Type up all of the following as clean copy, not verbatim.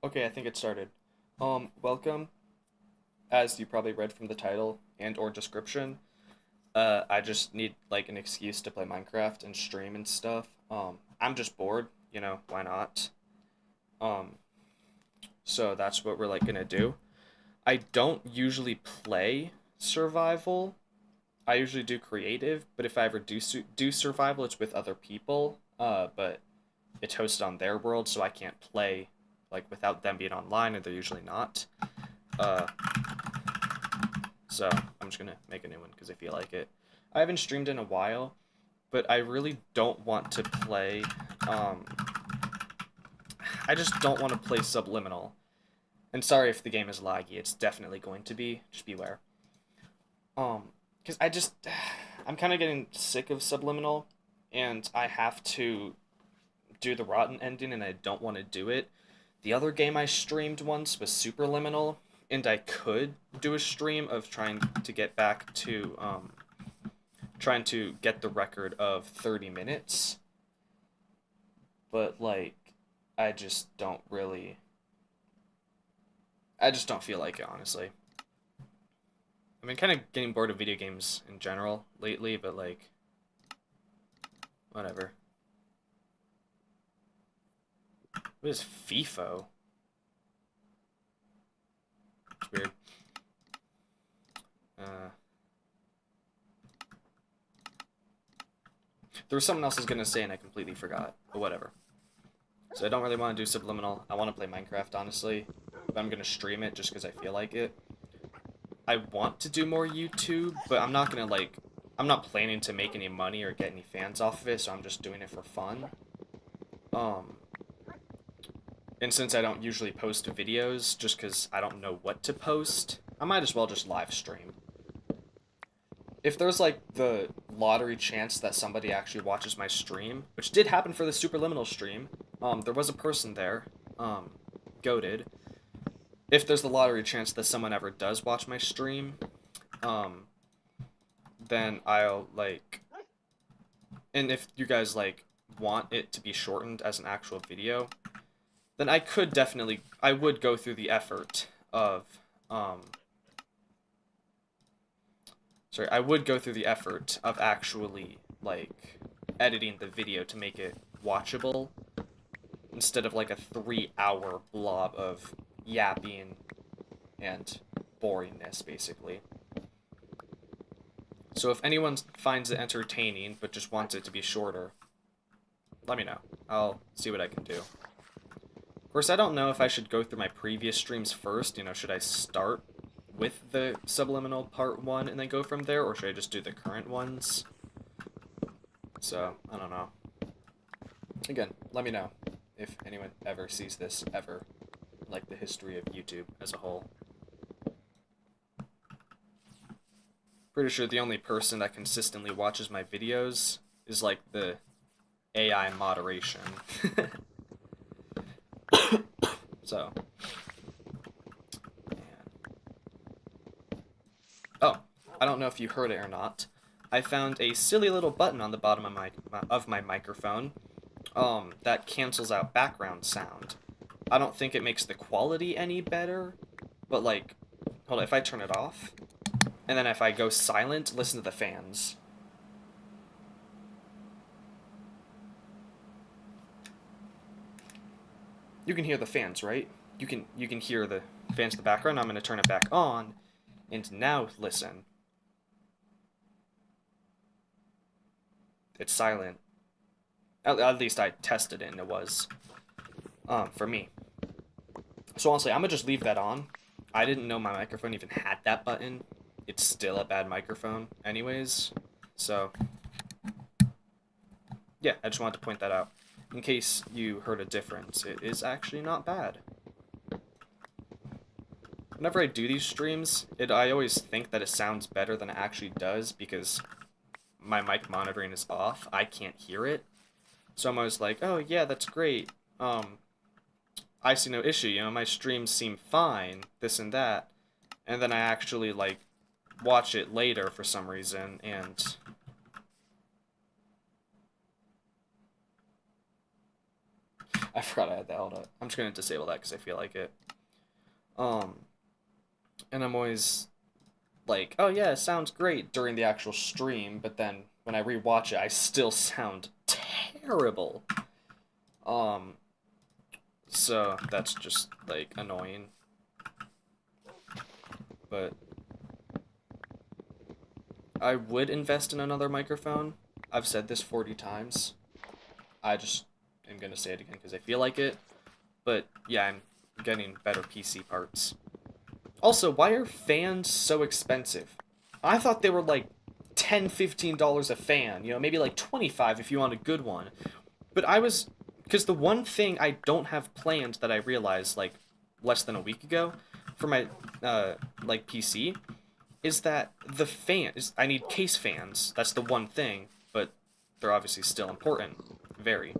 Okay, I think it started. Welcome. As you probably read from the title and or description, I just need like an excuse to play Minecraft and stream and stuff. I'm just bored, why not? Um, so that's what we're like gonna do. I don't usually play survival. I usually do creative, but if I ever do survival, it's with other people. But it's hosted on their world, so I can't play like without them being online, and they're usually not. Uh, so I'm just gonna make a new one because I feel like it. I haven't streamed in a while, but I really don't want to play. Um, I just don't want to play Subliminal. And sorry if the game is laggy. It's definitely going to be. Just beware. Because I'm kind of getting sick of Subliminal, and I have to do the rotten ending, and I don't want to do it. The other game I streamed once was Superliminal, and I could do a stream of trying to get the record of 30 minutes, but like I just don't really I just don't feel like it, honestly. I've been kind of getting bored of video games in general lately, but like whatever. What is FIFO? It's weird. There was something else I was gonna say and I completely forgot, but whatever. So I don't really want to do Subliminal. I want to play Minecraft, honestly, but I'm gonna stream it just because I feel like it. I want to do more YouTube, but I'm not planning to make any money or get any fans off of it, so I'm just doing it for fun. Um, and since I don't usually post videos, just because I don't know what to post, I might as well just live stream. If there's like the lottery chance that somebody actually watches my stream, which did happen for the Superliminal stream, there was a person there, goated. If there's the lottery chance that someone ever does watch my stream, um, then I'll like, and if you guys like want it to be shortened as an actual video, then I would go through the effort of, I would go through the effort of actually like editing the video to make it watchable instead of like a 3 hour blob of yapping and boringness, basically. So if anyone finds it entertaining but just wants it to be shorter, let me know. I'll see what I can do. Of course, I don't know if I should go through my previous streams first. Should I start with the Subliminal Part 1 and then go from there, or should I just do the current ones? So, I don't know. Again, let me know if anyone ever sees this, ever. Like the history of YouTube as a whole. Pretty sure the only person that consistently watches my videos is like the AI moderation. So. Oh, I don't know if you heard it or not. I found a silly little button on the bottom of my microphone that cancels out background sound. I don't think it makes the quality any better, but like, hold on, if I turn it off, and then if I go silent, listen to the fans. You can hear the fans, right? You can hear the fans in the background. I'm going to turn it back on, and now listen. It's silent. At least I tested it, and it was. For me. So honestly, I'm going to just leave that on. I didn't know my microphone even had that button. It's still a bad microphone anyways. So, yeah, I just wanted to point that out. In case you heard a difference, it is actually not bad. Whenever I do these streams, I always think that it sounds better than it actually does because my mic monitoring is off. I can't hear it. So I'm always like, oh yeah, that's great. I see no issue, my streams seem fine, this and that. And then I actually, like, watch it later for some reason, and I forgot I had that. Hold up. I'm just gonna disable that because I feel like it. Um, and I'm always like, oh yeah, it sounds great during the actual stream, but then when I rewatch it, I still sound terrible. Um, so that's just like annoying. But I would invest in another microphone. I've said this 40 times. I just am gonna say it again because I feel like it. But yeah, I'm getting better PC parts. Also, why are fans so expensive? I thought they were like $10, $15 a fan, you know, maybe like 25 if you want a good one. But I was, because the one thing I don't have planned that I realized like less than a week ago for my like PC is that the fans, I need case fans. That's the one thing, but they're obviously still important, very.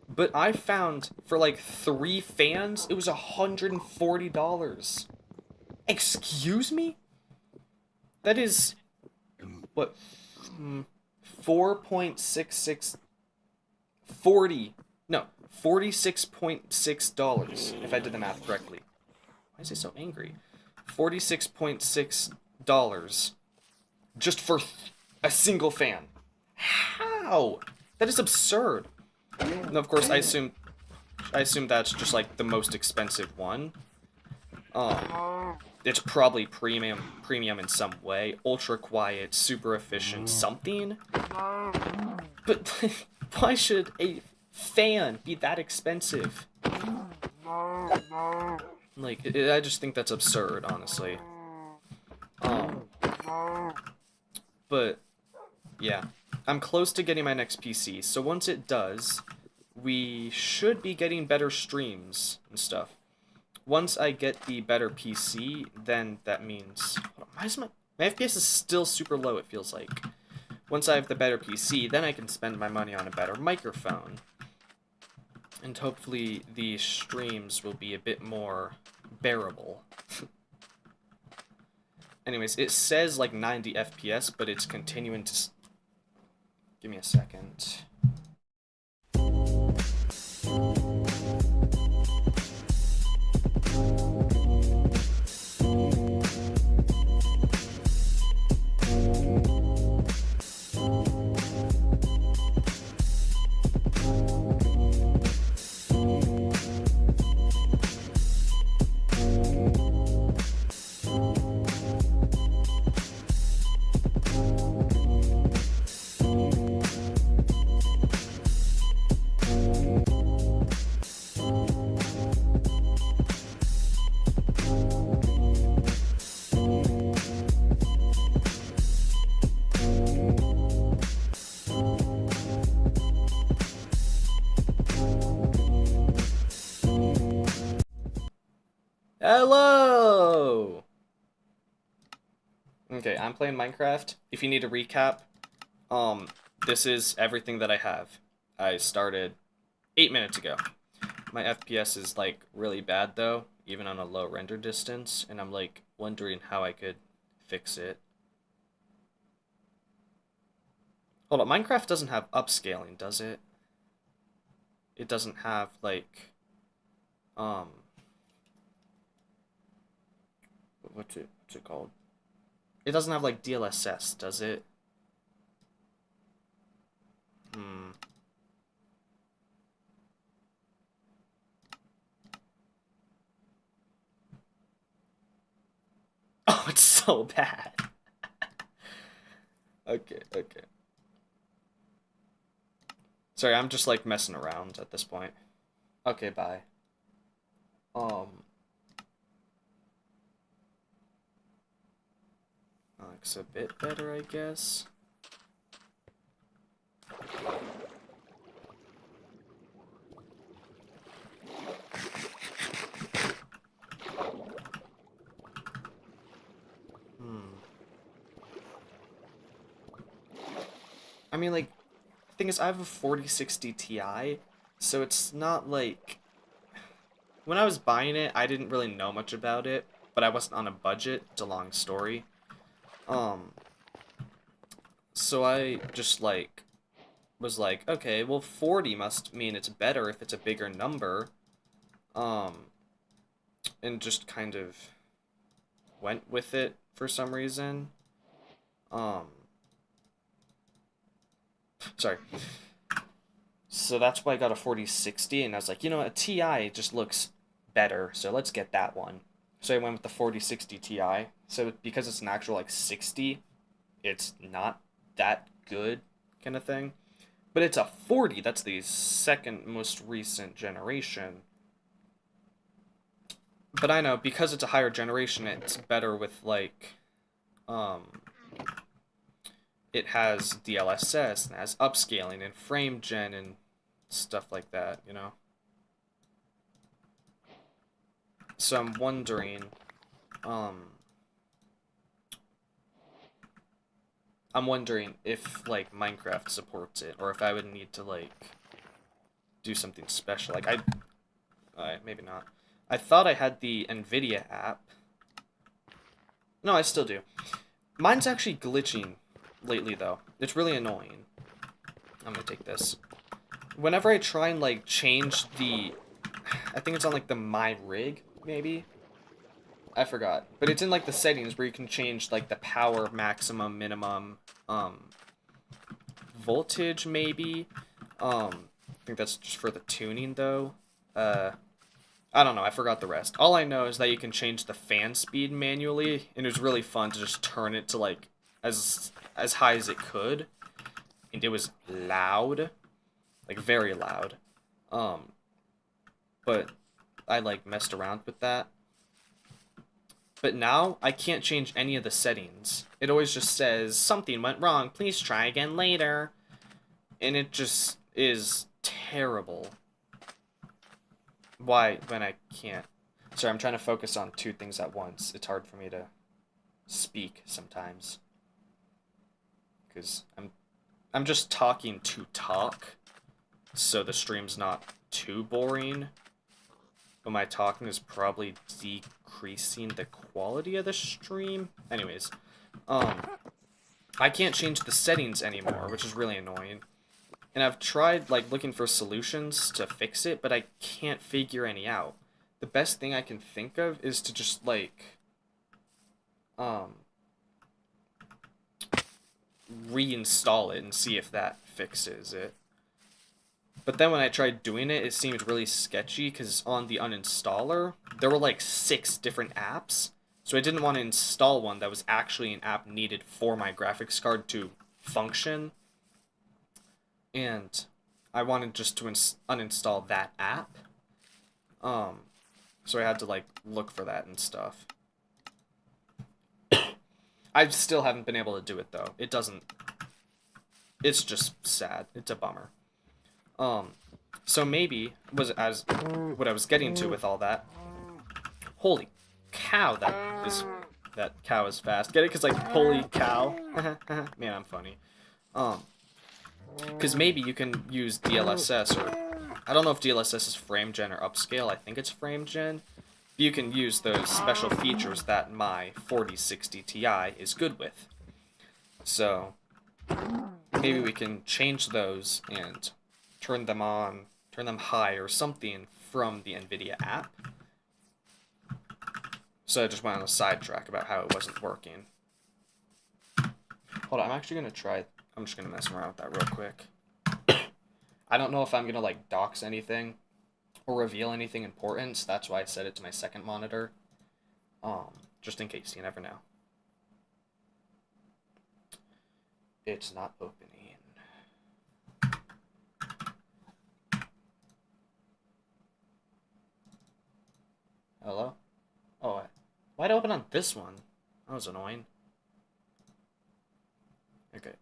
But I found for like 3 fans, it was $140. Excuse me? That is what 4.66 40 no $46.6 if I did the math correctly. Why is he so angry? $46.6 just for a single fan. How? That is absurd. And of course, I assume that's just like the most expensive one. It's probably premium in some way, ultra quiet, super efficient, something. But why should a fan be that expensive? Like, I just think that's absurd, honestly. But yeah, I'm close to getting my next PC, so once it does, we should be getting better streams and stuff. Once I get the better PC, then that means... Why is my FPS is still super low, it feels like. Once I have the better PC, then I can spend my money on a better microphone. And hopefully the streams will be a bit more bearable. Anyways, it says like 90 FPS, but it's continuing to... Give me a second. Hello! Okay, I'm playing Minecraft. If you need a recap, this is everything that I have. I started 8 minutes ago. My FPS is, like, really bad, though, even on a low render distance, and I'm, like, wondering how I could fix it. Hold on, Minecraft doesn't have upscaling, does it? It doesn't have, like, what's it called? It doesn't have, like, DLSS, does it? Oh, it's so bad. Okay. Sorry, I'm just, like, messing around at this point. Okay, bye. Looks a bit better, I guess. I mean, like, the thing is, I have a 4060 Ti, so it's not like... When I was buying it, I didn't really know much about it, but I wasn't on a budget. It's a long story. So I just, like was like, okay, well 40 must mean it's better if it's a bigger number. Um, and just kind of went with it for some reason. Um, sorry. So that's why I got a 4060, and I was like, you know, a TI just looks better, so let's get that one. So I went with the 4060 Ti. So because it's an actual like 60, it's not that good kind of thing. But it's a 40, that's the second most recent generation. But I know because it's a higher generation, it's better with like um it has DLSS and has upscaling and frame gen and stuff like that, you know. So I'm wondering, um, if like Minecraft supports it, or if I would need to like do something special. Like maybe not. I thought I had the NVIDIA app. No, I still do. Mine's actually glitching lately though. It's really annoying. I'm gonna take this. Whenever I try and like change the, I think it's on like the My Rig maybe. I forgot, but it's in like the settings where you can change like the power maximum, minimum, um, voltage maybe. I think that's just for the tuning though. Uh, I don't know. I forgot the rest. All I know is that you can change the fan speed manually, and it was really fun to just turn it to like as high as it could, and it was loud, like very loud. Um, but I like messed around with that. But now I can't change any of the settings. It always just says something went wrong. Please try again later. And it just is terrible. Why when I can't? Sorry, I'm trying to focus on two things at once. It's hard for me to speak sometimes because I'm just talking to talk, so the stream's not too boring. But my talking is probably decreasing the quality of the stream. Anyways, I can't change the settings anymore, which is really annoying. And I've tried like looking for solutions to fix it, but I can't figure any out. The best thing I can think of is to just like um reinstall it and see if that fixes it. But then when I tried doing it, it seemed really sketchy because on the uninstaller, there were like 6 different apps. So I didn't want to install one that was actually an app needed for my graphics card to function. And I wanted just to uninstall that app. So I had to like look for that and stuff. I still haven't been able to do it though. It doesn't. It's just sad. It's a bummer. So maybe was as what I was getting to with all that. Holy cow! That cow is fast. Get it? Cause like holy cow. Man, I'm funny. Because maybe you can use DLSS or I don't know if DLSS is frame gen or upscale. I think it's frame gen. You can use those special features that my 4060 Ti is good with. So maybe we can change those and turn them on, turn them high or something from the NVIDIA app. So I just went on a sidetrack about how it wasn't working. Hold on, I'm actually going to try, I'm just going to mess around with that real quick. I don't know if I'm going to like dox anything or reveal anything important, so that's why I set it to my second monitor. Just in case, you never know. It's not opening. Hello? Oh, why'd I open on this one? That was annoying. Okay,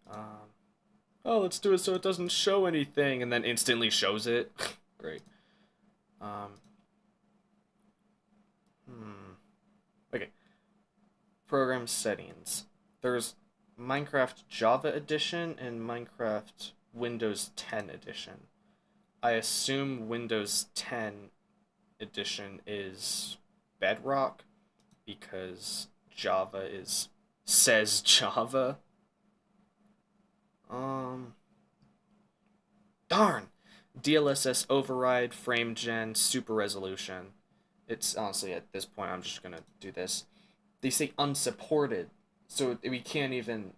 oh, let's do it so it doesn't show anything, and then instantly shows it. Great. Okay. Program settings. There's Minecraft Java Edition and Minecraft Windows 10 Edition. I assume Windows 10 Edition is Bedrock because Java says Java. Darn! DLSS override, frame gen, super resolution. It's honestly at this point I'm just gonna do this. They say unsupported, so we can't even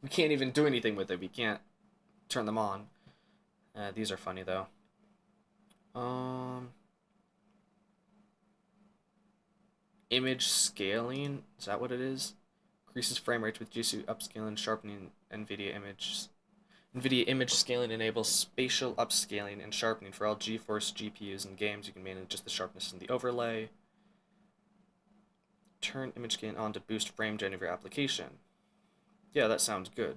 do anything with it. We can't turn them on. These are funny though. Image scaling, is that what it is? Increases frame rates with GPU upscaling, sharpening, NVIDIA image scaling enables spatial upscaling and sharpening for all GeForce GPUs and games. You can manage just the sharpness in the overlay. Turn image scaling on to boost frame gen of your application. Yeah, that sounds good.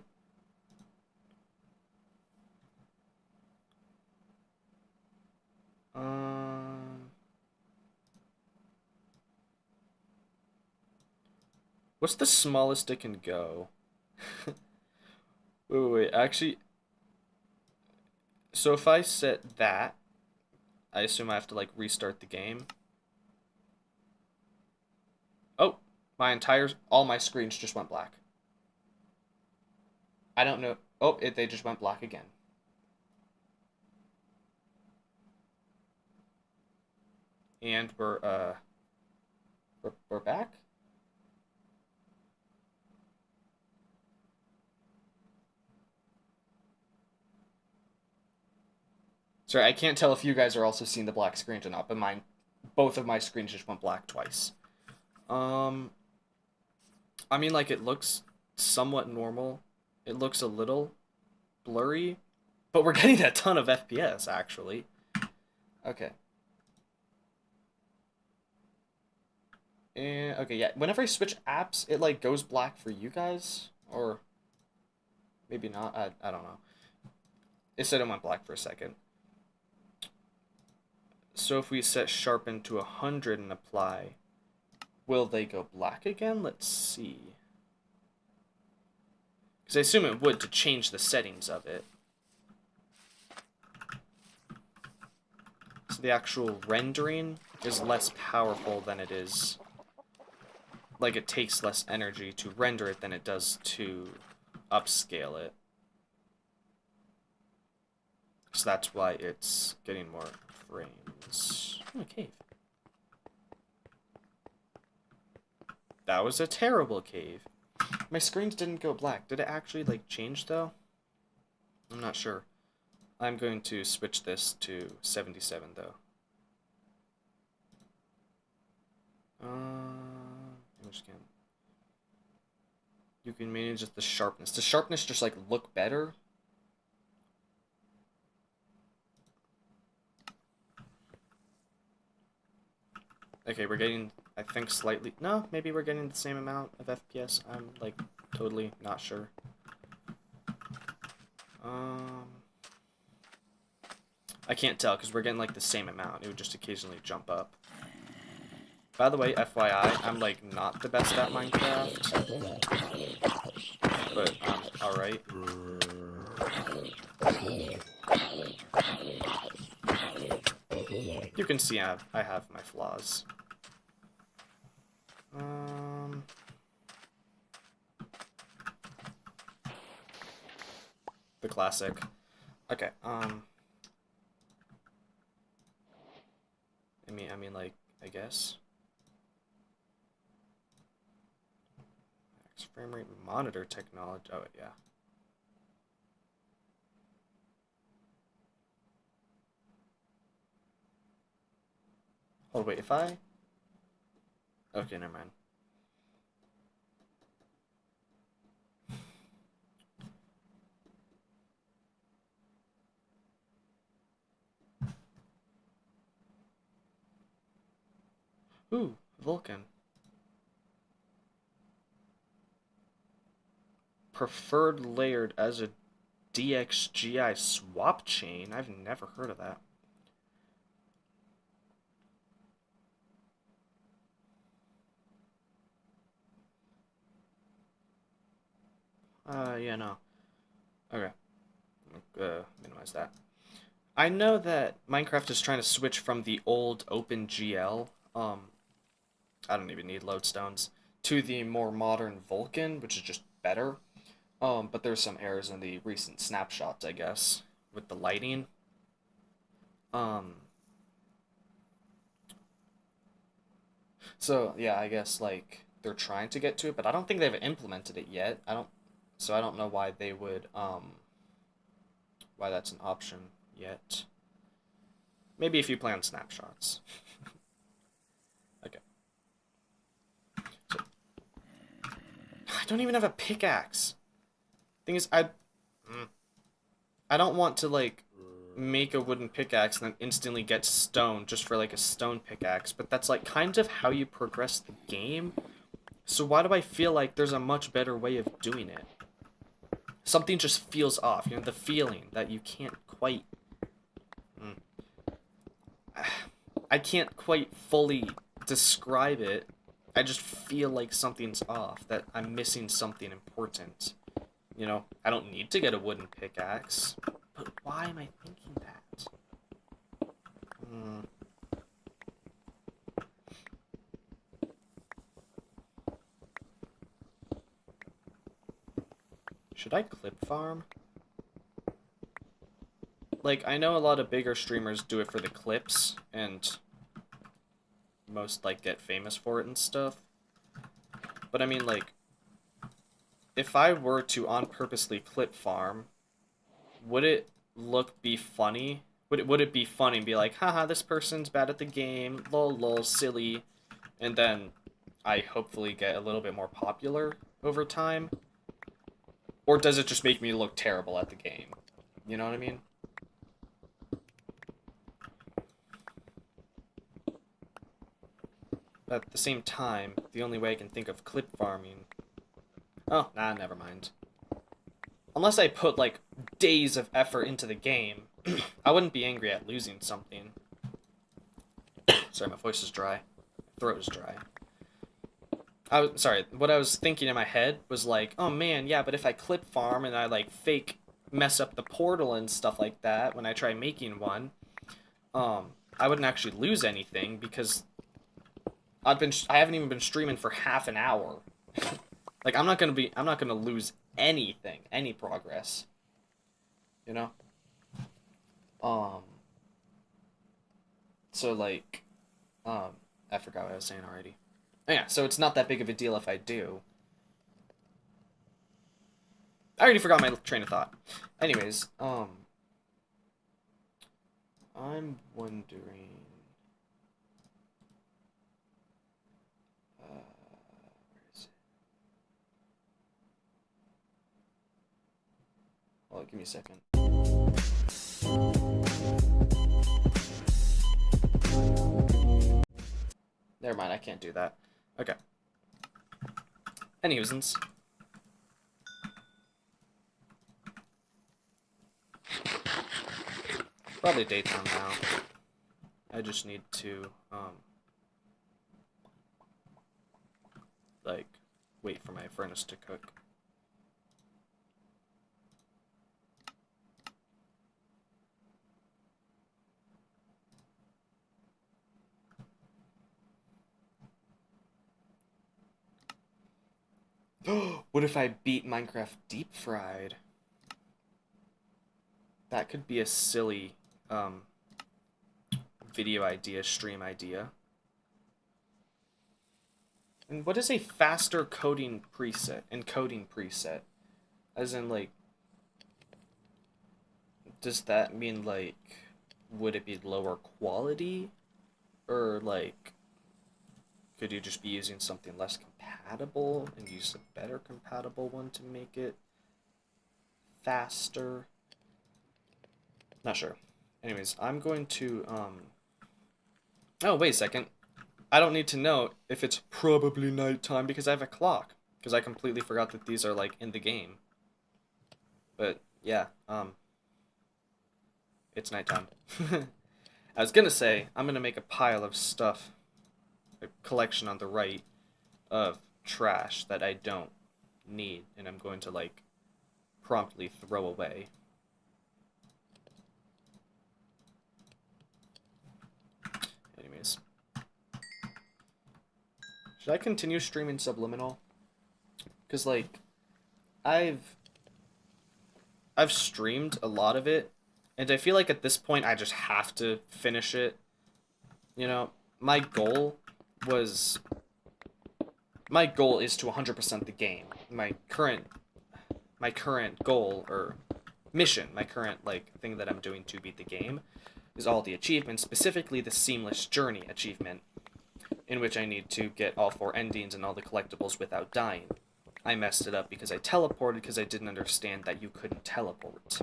What's the smallest it can go? Wait. Actually, so if I set that, I assume I have to like restart the game. Oh, all my screens just went black. I don't know. Oh, they just went black again. And we're back. Sorry, I can't tell if you guys are also seeing the black screens or not, but both of my screens just went black twice. I mean, like, it looks somewhat normal. It looks a little blurry, but we're getting a ton of FPS, actually. Okay. And, okay, yeah, whenever I switch apps, it, like, goes black for you guys, or maybe not, I don't know. It said it went black for a second. So if we set sharpen to 100 and apply, will they go black again? Let's see. Because I assume it would to change the settings of it. So the actual rendering is less powerful than it is. Like, it takes less energy to render it than it does to upscale it. So that's why it's getting more frames. Oh, a cave. That was a terrible cave. My screens didn't go black. Did it actually, like, change, though? I'm not sure. I'm going to switch this to 77, though. Image scan. You can manage the sharpness. Does sharpness just, like, look better? Okay, we're getting, I think, slightly... No, maybe we're getting the same amount of FPS. I'm, like, totally not sure. I can't tell, because we're getting, like, the same amount. It would just occasionally jump up. By the way, FYI, I'm, like, not the best at Minecraft. But I'm alright. You can see I have my flaws. The classic. Okay, I mean, like, I guess. Max frame rate monitor technology. Oh, yeah. Oh, wait, if I... Okay, never mind. Ooh, Vulcan. Preferred layered as a DXGI swap chain? I've never heard of that. Yeah, no. Okay. Minimize that. I know that Minecraft is trying to switch from the old OpenGL, I don't even need lodestones, to the more modern Vulkan, which is just better. But there's some errors in the recent snapshots, I guess, with the lighting. Um, so yeah, I guess like they're trying to get to it, but I don't think they've implemented it yet. I don't know why they would, why that's an option yet. Maybe if you play on snapshots. Okay. So, I don't even have a pickaxe. Thing is, I don't want to like make a wooden pickaxe and then instantly get stone just for like a stone pickaxe, but that's like kind of how you progress the game. So why do I feel like there's a much better way of doing it? Something just feels off, you know, the feeling that you can't quite I can't quite fully describe it. I just feel like something's off, that I'm missing something important. You know, I don't need to get a wooden pickaxe, but why am I thinking that? Hmm. Should I clip farm? Like, I know a lot of bigger streamers do it for the clips, and most, like, get famous for it and stuff. But I mean, like, if I were to on purposely clip farm, would it be funny? Would it be funny and be like, haha, this person's bad at the game, lol lol, silly, and then I hopefully get a little bit more popular over time? Or does it just make me look terrible at the game? You know what I mean? But at the same time, the only way I can think of clip farming... Oh, nah, never mind. Unless I put, like, days of effort into the game, I wouldn't be angry at losing something. Sorry, my voice is dry. My throat is dry. Sorry, what I was thinking in my head was like, oh man, yeah, but if I clip farm and I, like, fake mess up the portal and stuff like that when I try making one, I wouldn't actually lose anything because I haven't even been streaming for half an hour. Like, I'm not gonna lose anything, any progress. You know? Um, so like, I forgot what I was saying already. Oh, yeah, so it's not that big of a deal if I do. I already forgot my train of thought. Anyways, I'm wondering, where is it? Well, give me a second. Never mind, I can't do that. Okay. Anyways, probably daytime now. I just need to, like, wait for my furnace to cook. What if I beat Minecraft deep fried? That could be a silly, video idea, stream idea. And what is a faster coding preset, encoding preset? As in, like, does that mean, like, would it be lower quality? Or, like, could you just be using something less compatible and use a better compatible one to make it faster? Not sure. Anyways, I'm going to, Oh, wait a second. I don't need to know if it's probably nighttime because I have a clock. Because I completely forgot that these are, like, in the game. But, yeah, it's nighttime. I was gonna say, I'm gonna make a pile of stuff, a collection on the right, of trash that I don't need, and I'm going to, like, promptly throw away. Anyways. Should I continue streaming Subliminal? Because, like, I've I've streamed a lot of it, and I feel like at this point I just have to finish it. You know, my goal was my goal is to 100% the game. My current goal or mission, my current like thing that I'm doing to beat the game is all the achievements, specifically the seamless journey achievement, in which I need to get all 4 endings and all the collectibles without dying. I messed it up because I teleported because I didn't understand that you couldn't teleport.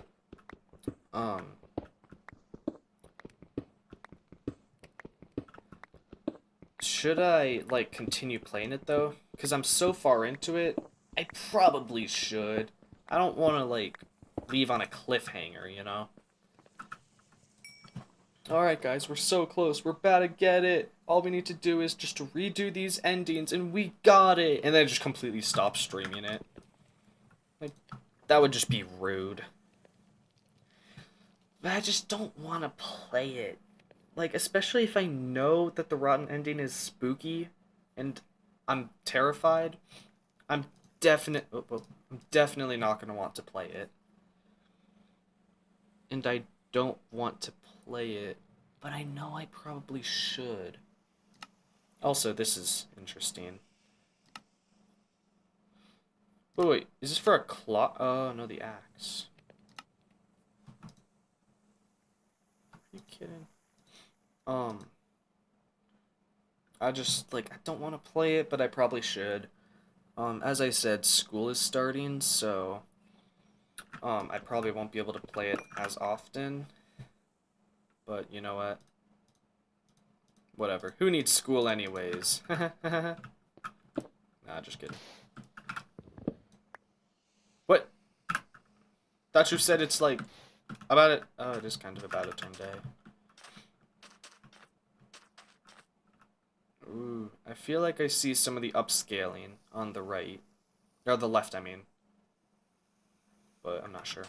Should I, like, continue playing it, though? Because I'm so far into it, I probably should. I don't want to, like, leave on a cliffhanger, you know? Alright, guys, we're so close. We're about to get it. All we need to do is just to redo these endings, and we got it! And then just completely stop streaming it. Like, that would just be rude. But I just don't want to play it. Like, especially if I know that the rotten ending is spooky, and I'm terrified, I'm definitely not going to want to play it. And I don't want to play it, but I know I probably should. Also, this is interesting. Wait, is this for a claw? Oh, no, the axe. Are you kidding? I just, like, I don't want to play it, but I probably should. As I said, school is starting, so, I probably won't be able to play it as often. But, you know what? Whatever. Who needs school anyways? Nah, just kidding. What? Thought you said it's, like, about it. Oh, it is kind of about it someday. Ooh, I feel like I see some of the upscaling on the right. Or the left, I mean. But I'm not sure.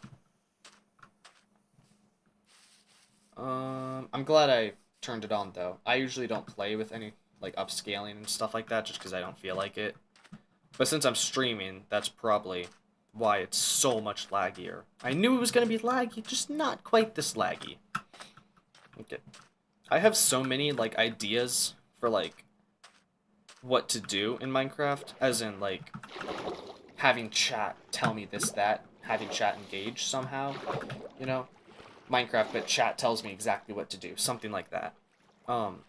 I'm glad I turned it on, though. I usually don't play with any, like, upscaling and stuff like that, just because I don't feel like it. But since I'm streaming, that's probably why it's so much laggier. I knew it was going to be laggy, just not quite this laggy. Okay. I have so many, like, ideas for, like, what to do in Minecraft, as in, like, having chat tell me this, that, having chat engage somehow, you know? Minecraft, but chat tells me exactly what to do, something like that.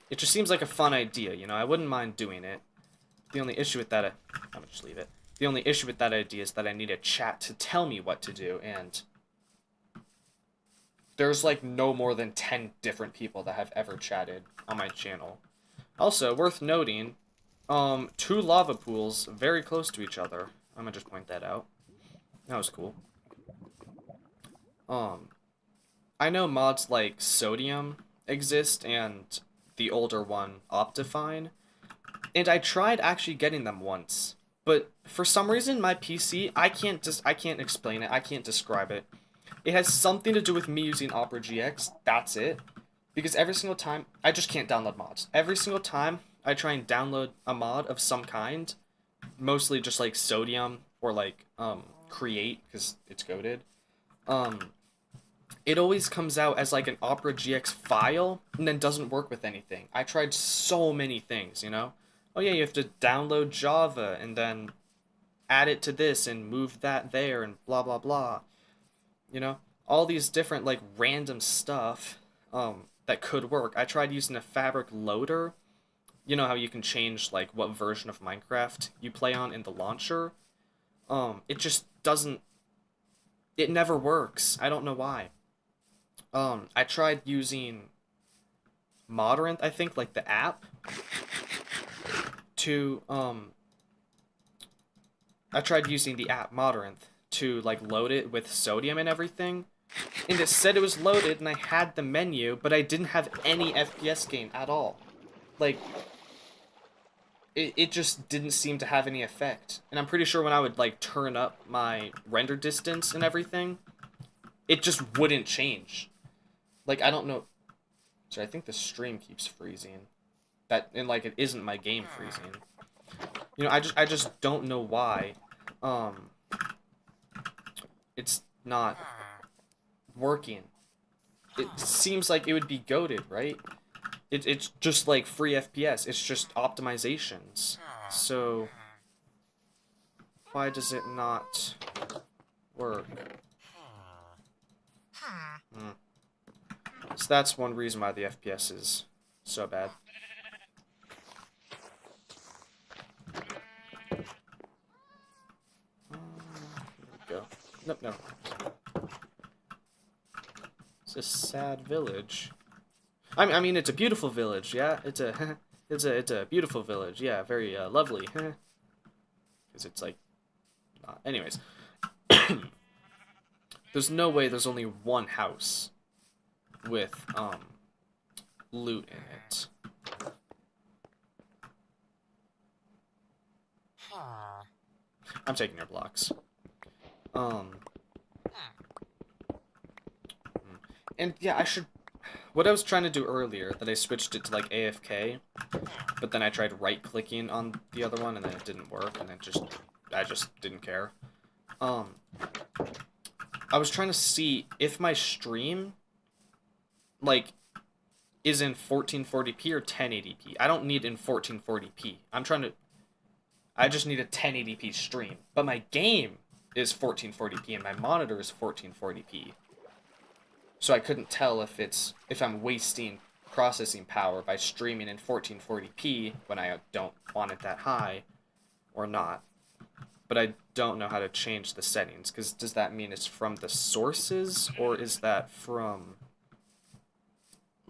It just seems like a fun idea, you know? I wouldn't mind doing it. The only issue with that, I'm gonna just leave it. The only issue with that idea is that I need a chat to tell me what to do, and there's, like, no more than 10 different people that have ever chatted on my channel. Also, worth noting, 2 lava pools very close to each other. I'm gonna just point that out. That was cool. I know mods like Sodium exist and the older one, Optifine, and I tried actually getting them once, but for some reason my PC, I can't explain it, I can't describe it. It has something to do with me using Opera GX, that's it. Because every single time, I just can't download mods. Every single time I try and download a mod of some kind, mostly just like Sodium or like Create, because it's goated, it always comes out as like an Opera GX file and then doesn't work with anything. I tried so many things, you know? Oh yeah, you have to download Java and then add it to this and move that there and blah blah blah. You know? All these different like random stuff that could work. I tried using a fabric loader. You know how you can change like what version of Minecraft you play on in the launcher? It just doesn't, it never works. I don't know why. I tried using Modrinth, I think, like the app, to, I tried using the app Modrinth to, like, load it with Sodium and everything, and it said it was loaded, and I had the menu, but I didn't have any FPS gain at all. Like, it just didn't seem to have any effect. And I'm pretty sure when I would, like, turn up my render distance and everything, it just wouldn't change. Like, I don't know. So I think the stream keeps freezing. And like, it isn't my game freezing. You know, I just don't know why. It's not working. It seems like it would be goated, right? It's just like free FPS. It's just optimizations. So why does it not work? Hmm. So that's one reason why the FPS is so bad. Here we go. Nope, no. It's a sad village. I mean, it's a beautiful village. Yeah, it's a it's a beautiful village. Yeah, very lovely. Because it's like, anyways, there's no way there's only one house with loot in it. I'm taking your blocks. And yeah, I should. What I was trying to do earlier, that I switched it to like AFK, but then I tried right-clicking on the other one, and then it didn't work, and I just didn't care. I was trying to see if my stream, like, is in 1440p or 1080p. I don't need in 1440p. I just need a 1080p stream. But my game is 1440p and my monitor is 1440p. So I couldn't tell if I'm wasting processing power by streaming in 1440p when I don't want it that high or not. But I don't know how to change the settings, because does that mean it's from the sources, or is that from,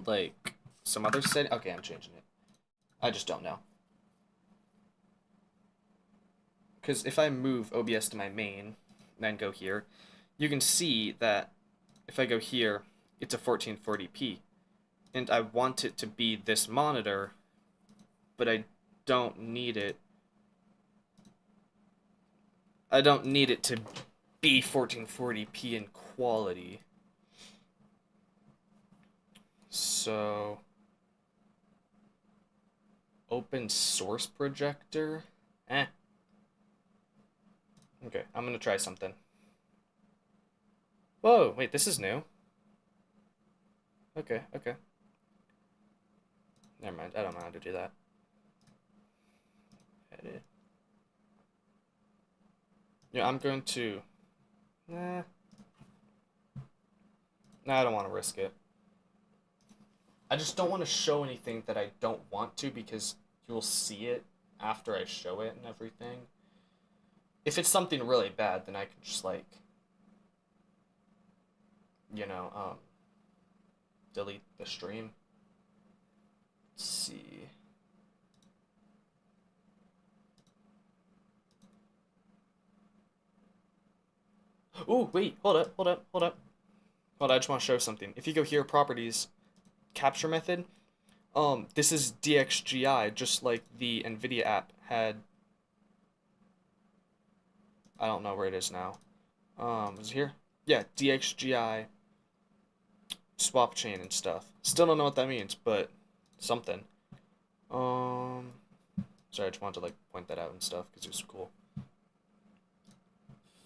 like, some other setting? Okay, I'm changing it. I just don't know. Because if I move OBS to my main, and then go here, you can see that if I go here, it's a 1440p. And I want it to be this monitor, but I don't need it. I don't need it to be 1440p in quality. So, open source projector? Eh. Okay, I'm gonna try something. Whoa, wait, this is new. Okay, okay. Never mind, I don't know how to do that. Edit. Yeah, I'm going to... Nah. Nah, I don't want to risk it. I just don't want to show anything that I don't want to, because you'll see it after I show it and everything. If it's something really bad, then I can just, like, you know, delete the stream. Let's see. Ooh, wait, hold up. Hold on, I just want to show something. If you go here, properties, capture method, this is DXGI, just like the NVIDIA app had. I don't know where it is now. Is it here? Yeah, DXGI, swap chain and stuff. Still don't know what that means, but something. Sorry, I just wanted to, like, point that out and stuff, because it was cool.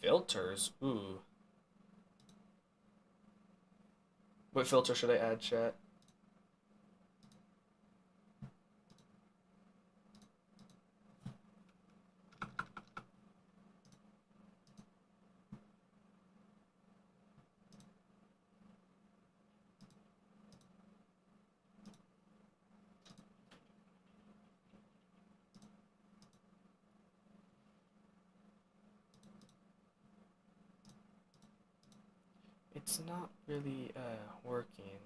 Filters? Ooh. What filter should I add, chat? It's. It's not really working.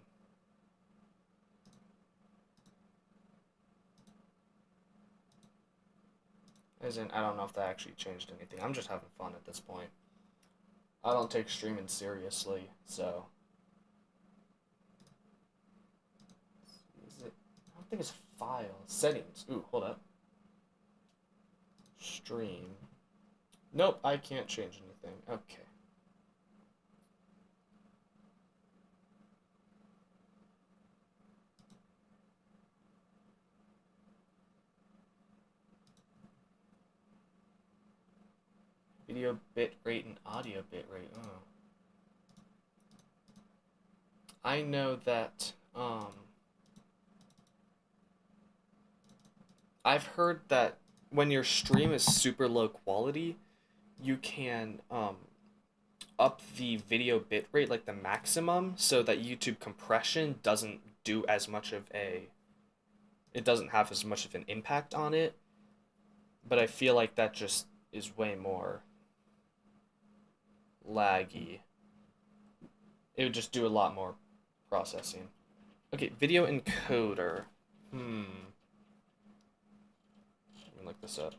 As in, I don't know if that actually changed anything. I'm just having fun at this point. I don't take streaming seriously, so. Is it? I don't think it's files. Settings. Ooh, hold up. Stream. Nope, I can't change anything. Okay. Video bit rate and audio bit rate. Oh. I know that I've heard that when your stream is super low quality, you can up the video bitrate like the maximum so that YouTube compression doesn't do as much of a it doesn't have as much of an impact on it. But I feel like that just is way more laggy. It would just do a lot more processing. Okay, video encoder. Let me look this up.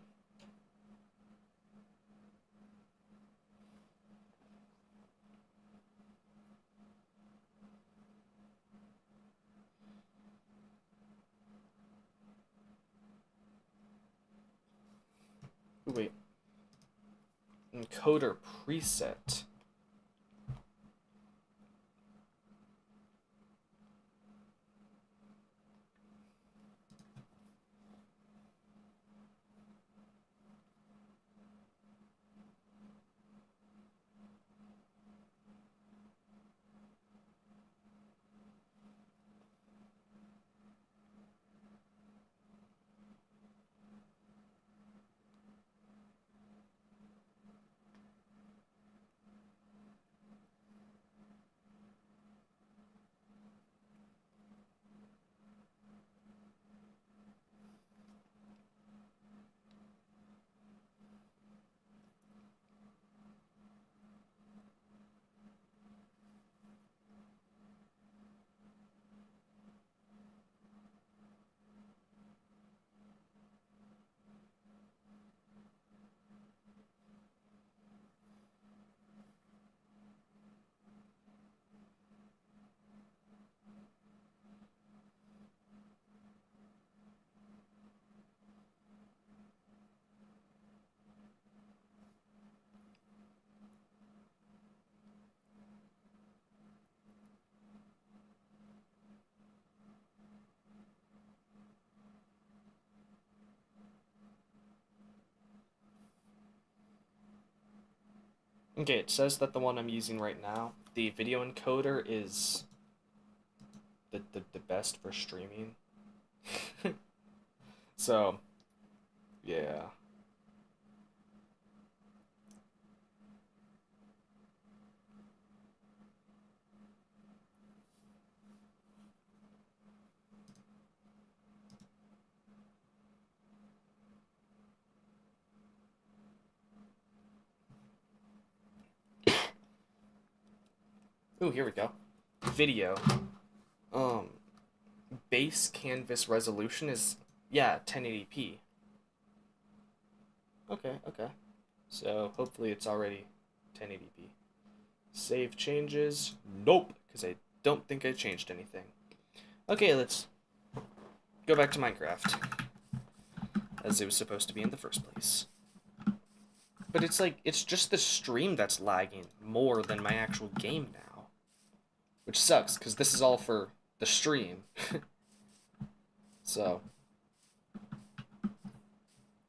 Wait. Encoder preset. Okay, it says that the one I'm using right now, the video encoder, is the best for streaming. So, yeah. Ooh, here we go. Video. Um, base canvas resolution is, yeah, 1080p. Okay. So hopefully it's already 1080p. Save changes. Nope, because I don't think I changed anything. Okay, let's go back to Minecraft, as it was supposed to be in the first place. But it's like, it's just the stream that's lagging more than my actual game now. Which sucks, because this is all for the stream. So,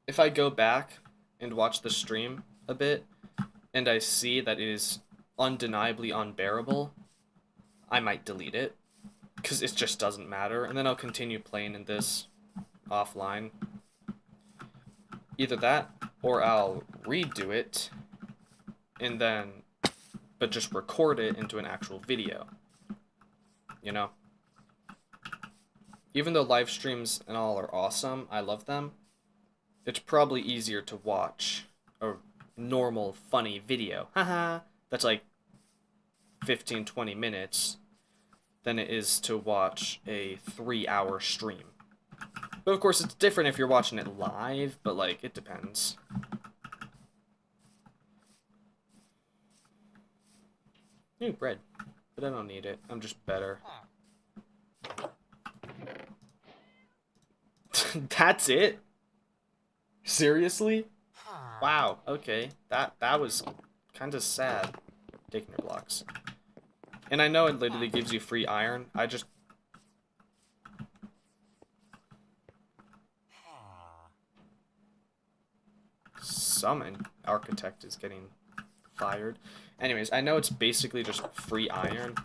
if I go back and watch the stream a bit, and I see that it is undeniably unbearable, I might delete it, because it just doesn't matter, and then I'll continue playing in this offline. Either that, or I'll redo it, and then, but just record it into an actual video. You know? Even though live streams and all are awesome, I love them, it's probably easier to watch a normal, funny video, haha, that's like 15-20 minutes, than it is to watch a 3-hour stream. But of course, it's different if you're watching it live, but like, it depends. Ooh, bread. But I don't need it. I'm just better. That's it? Seriously? Wow, okay. That was kind of sad. Taking your blocks. And I know it literally gives you free iron. I just... Summon architect is getting fired. Anyways, I know it's basically just free iron.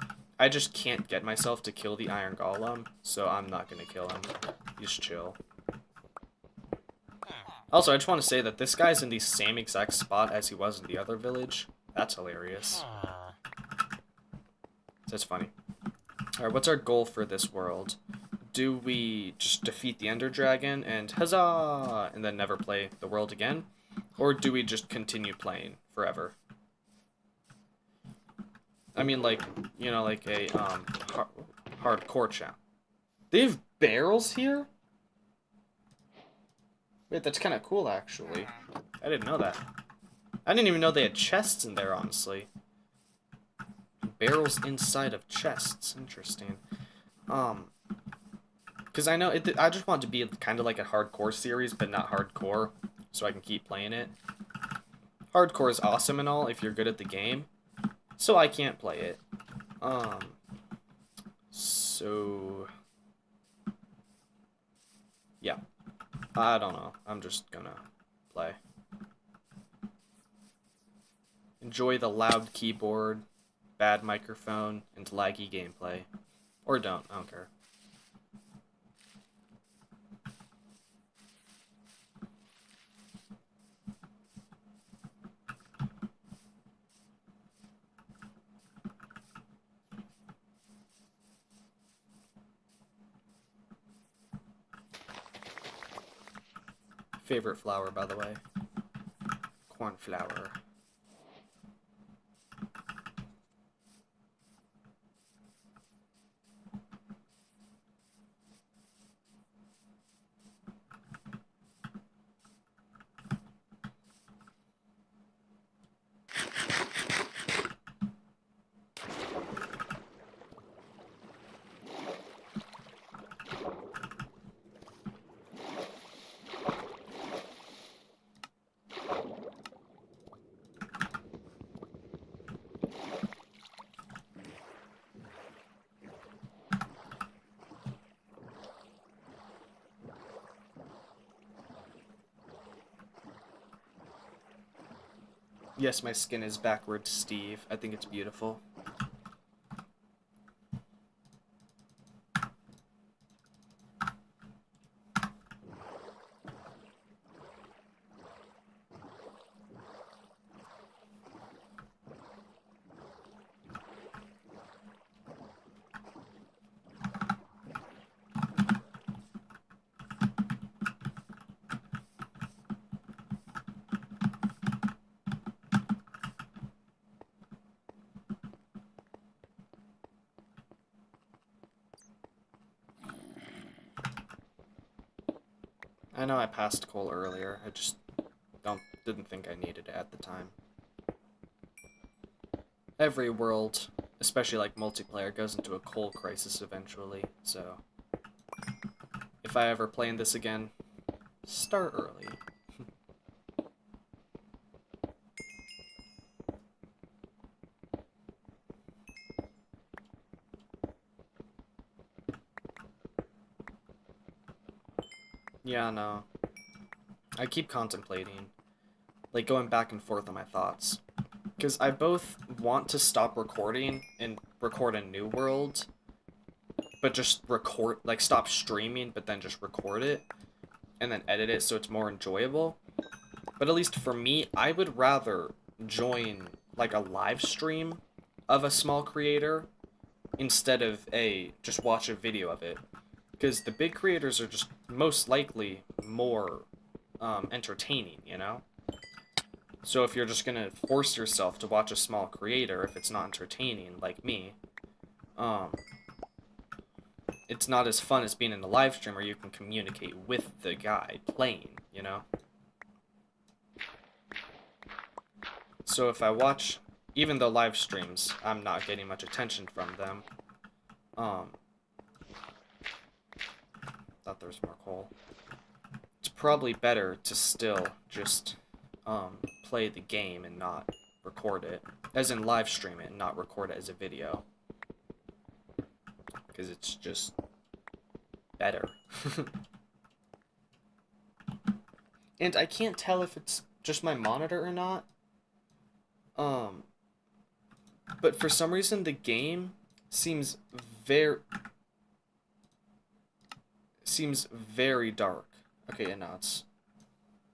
I just can't get myself to kill the Iron Golem, so I'm not gonna kill him. He's chill. Also, I just want to say that this guy's in the same exact spot as he was in the other village. That's hilarious. That's funny. Alright, what's our goal for this world? Do we just defeat the Ender Dragon and huzzah, and then never play the world again? Or do we just continue playing forever? I mean, like, you know, like a hardcore champ. They have barrels here? Wait, that's kind of cool, actually. I didn't know that. I didn't even know they had chests in there, honestly. Barrels inside of chests. Interesting. Because I know, I just want it to be kind of like a hardcore series, but not hardcore, so I can keep playing it. Hardcore is awesome and all if you're good at the game, so I can't play it. So... yeah. I don't know. I'm just gonna play. Enjoy the loud keyboard, bad microphone, and laggy gameplay. Or don't. I don't care. Favorite flower, by the way. Cornflower. Yes, my skin is backwards, Steve. I think it's beautiful. I know I passed coal earlier. I just didn't think I needed it at the time. Every world, especially like multiplayer, goes into a coal crisis eventually, so if I ever play in this again, start early. Yeah, no. I keep contemplating, like going back and forth on my thoughts. Because I both want to stop recording and record a new world, but just record, like stop streaming, but then just record it, and then edit it so it's more enjoyable. But at least for me, I would rather join like a live stream of a small creator instead of just watch a video of it. Because the big creators are just most likely more entertaining, you know? So if you're just gonna force yourself to watch a small creator, if it's not entertaining, like me, it's not as fun as being in a live stream where you can communicate with the guy playing, you know? So if I watch, even though live streams, I'm not getting much attention from them, thought there was more coal. It's probably better to still just play the game and not record it, as in live stream it and not record it as a video, because it's just better. And I can't tell if it's just my monitor or not, but for some reason the game seems very dark. Okay, and now it's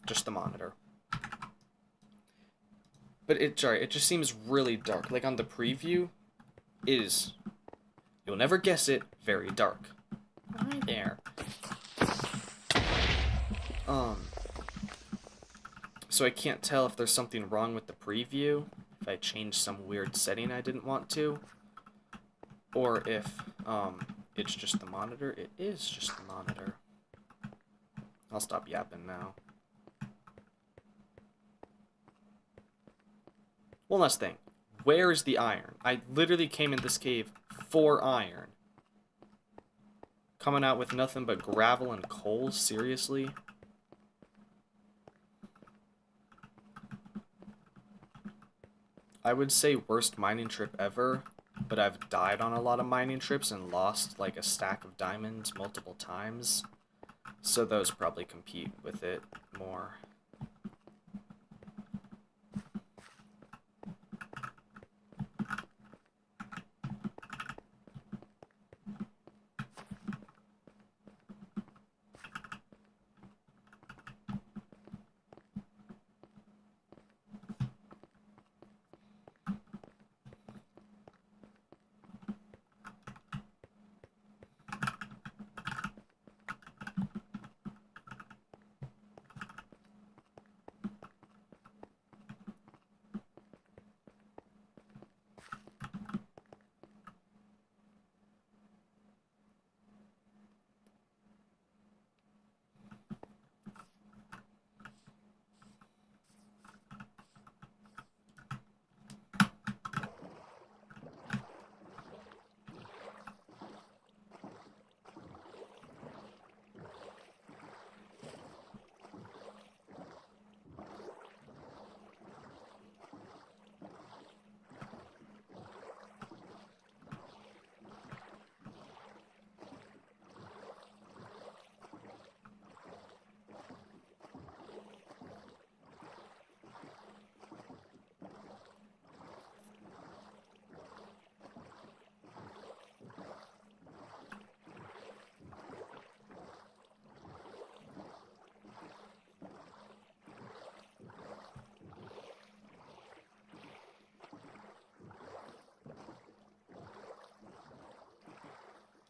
just the monitor. But it just seems really dark. Like on the preview, it is, you'll never guess it, very dark. Hi there. So I can't tell if there's something wrong with the preview, if I changed some weird setting I didn't want to, or if it's just the monitor. It is just the monitor. I'll stop yapping now. One last thing. Where is the iron? I literally came in this cave for iron. Coming out with nothing but gravel and coal? Seriously? I would say worst mining trip ever, but I've died on a lot of mining trips and lost like a stack of diamonds multiple times. So those probably compete with it more.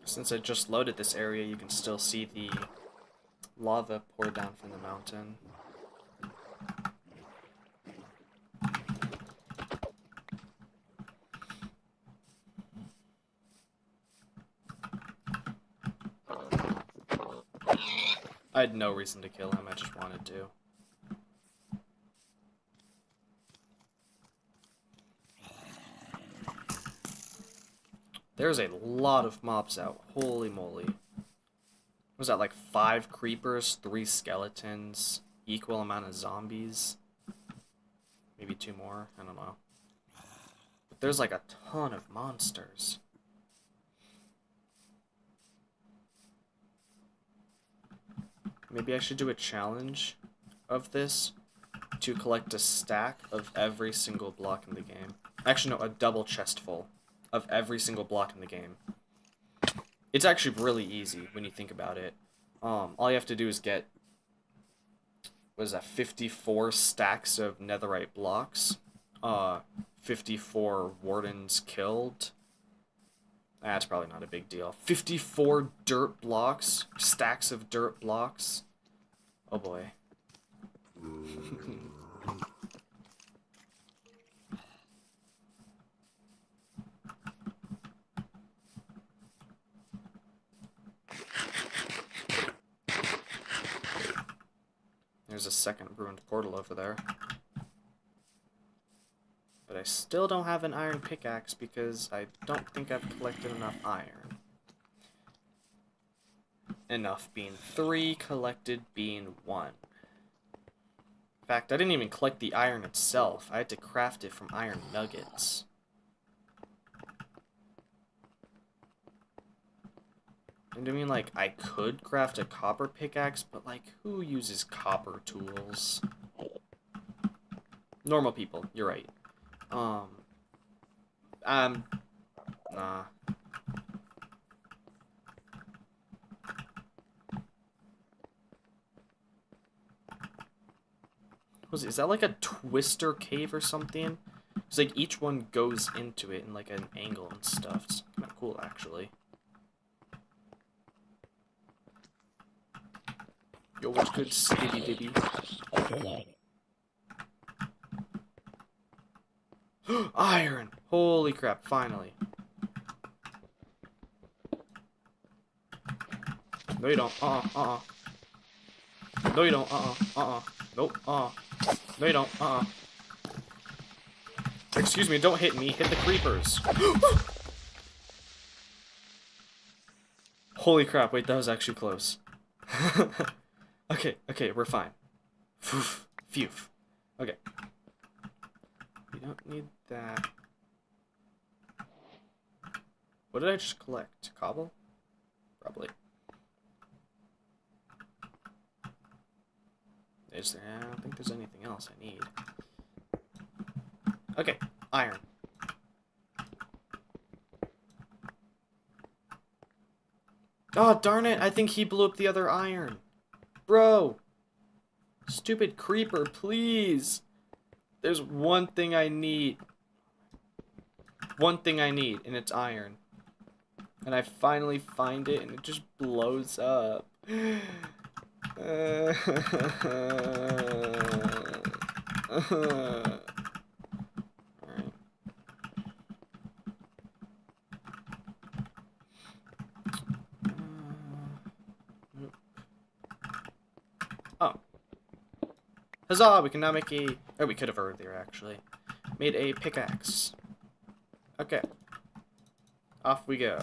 Since I just loaded this area, you can still see the lava pour down from the mountain. I had no reason to kill him, I just wanted to. There's a lot of mobs out. Holy moly. Was that like 5 creepers, 3 skeletons, equal amount of zombies? Maybe 2 more? I don't know. But there's like a ton of monsters. Maybe I should do a challenge of this to collect a stack of every single block in the game. Actually, no, a double chest full of every single block in the game. It's actually really easy when you think about it. All you have to do is get, what is that, 54 stacks of netherite blocks, 54 wardens killed. That's probably not a big deal. 54 dirt blocks, stacks of dirt blocks. Oh boy. There's a second ruined portal over there. But I still don't have an iron pickaxe because I don't think I've collected enough iron. Enough being 3, collected being 1. In fact, I didn't even collect the iron itself. I had to craft it from iron nuggets. And I mean, like, I could craft a copper pickaxe, but, like, who uses copper tools? Normal people, you're right. Nah. Is that like a twister cave or something? It's like each one goes into it in like an angle and stuff. It's kind of cool, actually. Yo, what's good, Skibby Dibby? Iron! Holy crap, finally. No, you don't. No, you don't. Nope. No, you don't. Excuse me, don't hit me. Hit the creepers. Holy crap, wait, that was actually close. Okay, we're fine. Phew. Okay. We don't need that. What did I just collect? Cobble? Probably. I don't think there's anything else I need. Okay, iron. Oh, darn it, I think he blew up the other iron. Bro! Stupid creeper, please! There's one thing I need. One thing I need, and it's iron. And I finally find it, and it just blows up. Alright. Oh. Huzzah! We can now make a... Oh, we could have earlier, actually. Made a pickaxe. Okay. Off we go.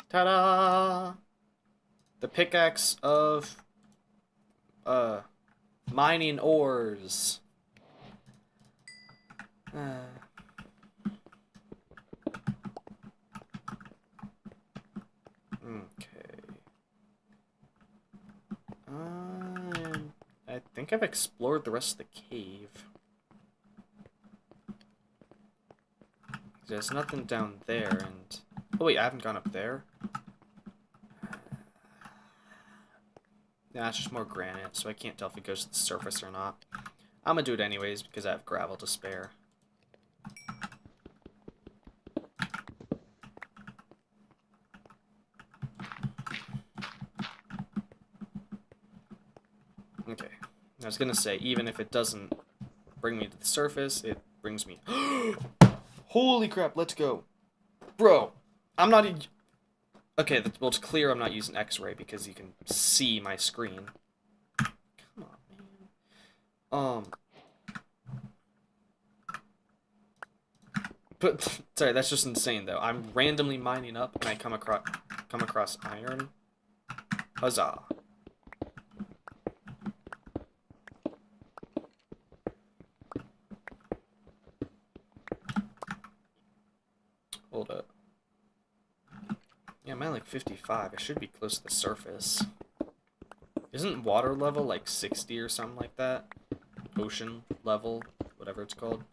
Ta-da! The pickaxe of mining ores. Okay. I think I've explored the rest of the cave. There's nothing down there, and... Oh wait, I haven't gone up there. Nah, it's just more granite, so I can't tell if it goes to the surface or not. I'm gonna do it anyways, because I have gravel to spare. Okay. I was gonna say, even if it doesn't bring me to the surface, it brings me... Holy crap, let's go. Bro, I'm not... Okay, well, it's clear I'm not using X-ray because you can see my screen. Come on, man. But, sorry, that's just insane, though. I'm randomly mining up, and I come across iron. Huzzah. Hold up. Yeah, I'm at like 55. I should be close to the surface. Isn't water level like 60 or something like that? Ocean level, whatever it's called.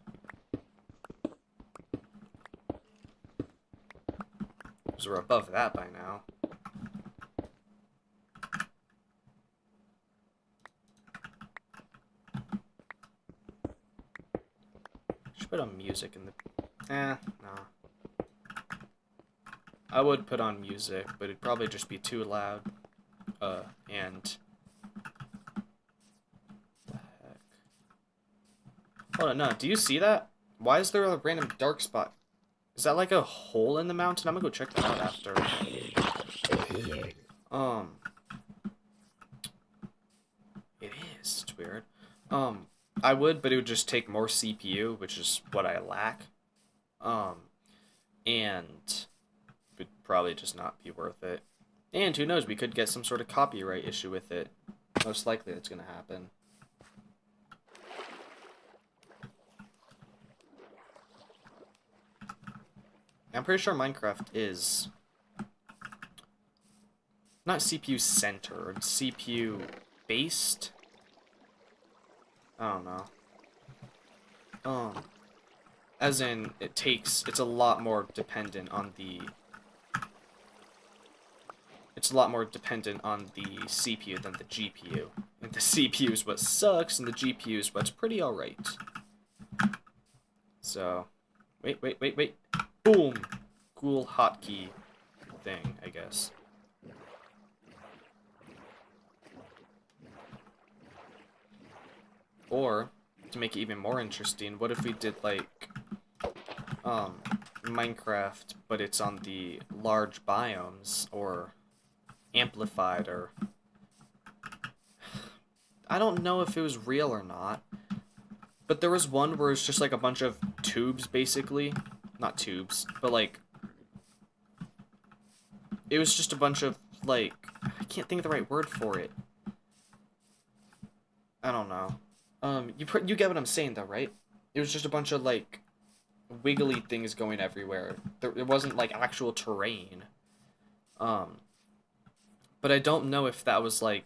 Because we're above that by now. Should put on music in the... nah. I would put on music, but it'd probably just be too loud. And... What the heck? Hold on, no, do you see that? Why is there a random dark spot? Is that like a hole in the mountain? I'm gonna go check that out after. It is. It's weird. I would, but it would just take more CPU, which is what I lack. And would probably just not be worth it. And who knows, we could get some sort of copyright issue with it. Most likely that's gonna happen. I'm pretty sure Minecraft is not CPU centered, CPU based. I don't know. As in, it's a lot more dependent on the. It's a lot more dependent on the CPU than the GPU. And the CPU is what sucks, and the GPU is what's pretty alright. So, wait. Boom! Cool hotkey thing, I guess. Or, to make it even more interesting, what if we did, like, Minecraft, but it's on the large biomes, or amplified, or... I don't know if it was real or not, but there was one where it's just, like, a bunch of tubes, basically. Not tubes, but, like... It was just a bunch of, like... I can't think of the right word for it. I don't know. You get what I'm saying, though, right? It was just a bunch of, like, wiggly things going everywhere. It wasn't, like, actual terrain. But I don't know if that was, like,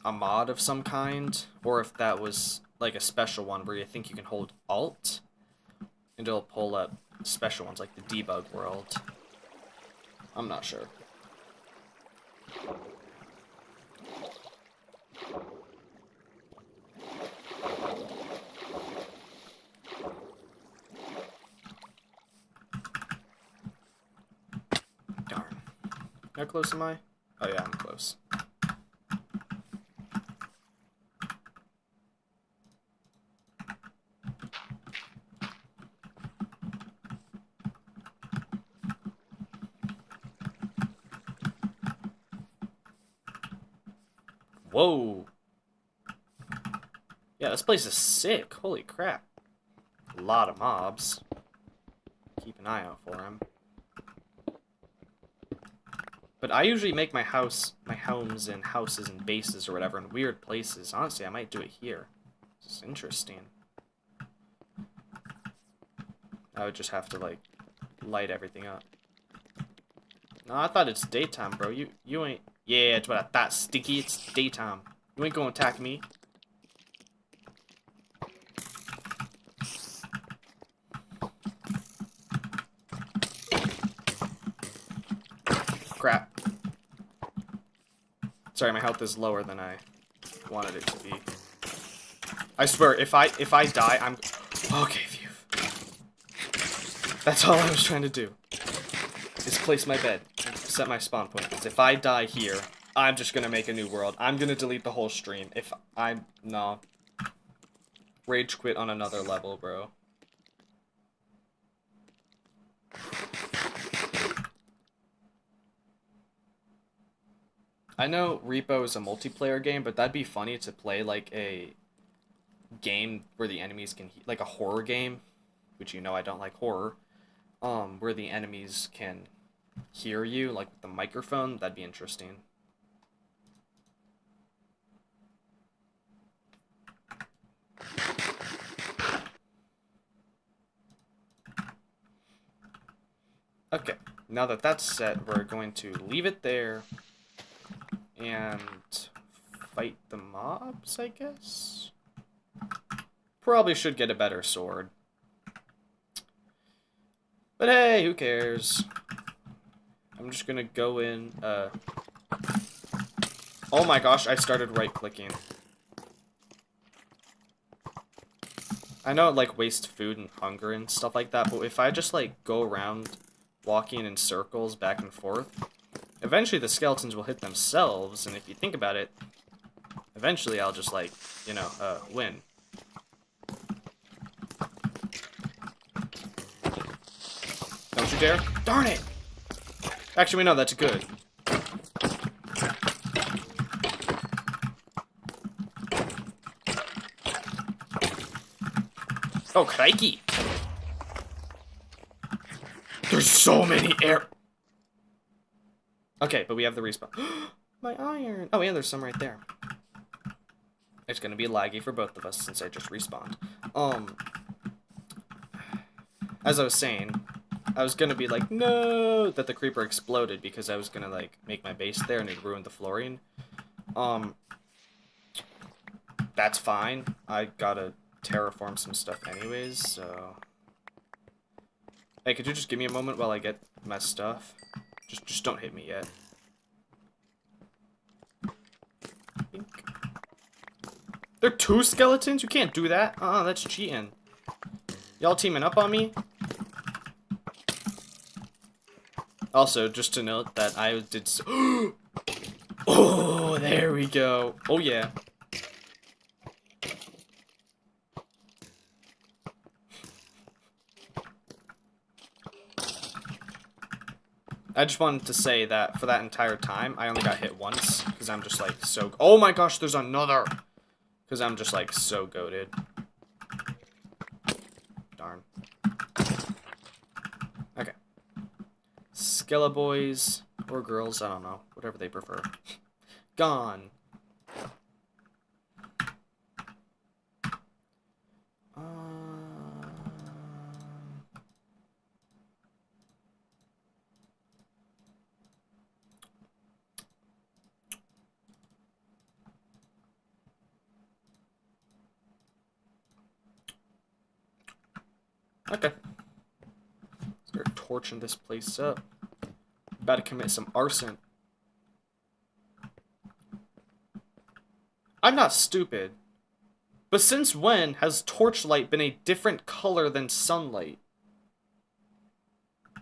a mod of some kind, or if that was, like, a special one where you think you can hold Alt, and it'll pull up special ones, like the debug world. I'm not sure. Darn. How close am I? Oh yeah, I'm close. Whoa! Yeah, this place is sick. Holy crap. A lot of mobs. Keep an eye out for them. But I usually make my homes and houses and bases or whatever in weird places. Honestly, I might do it here. It's interesting. I would just have to, like, light everything up. No, I thought it's daytime, bro. You ain't... Yeah, it's what I thought, Stinky. It's daytime. You ain't gonna attack me. Crap. Sorry, my health is lower than I wanted it to be. I swear, if I die, I'm... Okay, phew. That's all I was trying to do. Is place my bed. Set my spawn point. Because if I die here, I'm just gonna make a new world. I'm gonna delete the whole stream. If I'm... No. Rage quit on another level, bro. I know Repo is a multiplayer game, but that'd be funny to play like a game where the enemies can... Like a horror game, which you know I don't like horror. Where the enemies can hear you, like with the microphone. That'd be interesting. Okay, now that that's set, we're going to leave it there and fight the mobs, I guess? Probably should get a better sword. But hey, who cares? I'm just gonna go in, Oh my gosh, I started right-clicking. I know it, like, wastes food and hunger and stuff like that, but if I just, like, go around walking in circles back and forth, eventually the skeletons will hit themselves, and if you think about it, eventually I'll just, like, you know, win. Don't you dare. Darn it! Actually, no, that's good. Oh, crikey! There's so many air... Okay, but we have the respawn. My iron! Oh, yeah, there's some right there. It's gonna be laggy for both of us since I just respawned. As I was saying, I was gonna be like, no, that the creeper exploded because I was gonna like make my base there and it ruined the flooring. That's fine. I gotta terraform some stuff anyways, so... Hey, could you just give me a moment while I get my stuff? Just don't hit me yet. Bink. There are 2 skeletons? You can't do that. That's cheating. Y'all teaming up on me? Also, just to note that I did so... Oh, there we go. Oh, yeah. I just wanted to say that for that entire time, I only got hit once, because I'm just, like, so... Oh my gosh, there's another! Because I'm just, like, so goated. Darn. Okay. Skeleboys, or girls, I don't know. Whatever they prefer. Gone. Okay. Start torching this place up. About to commit some arson. I'm not stupid. But since when has torchlight been a different color than sunlight?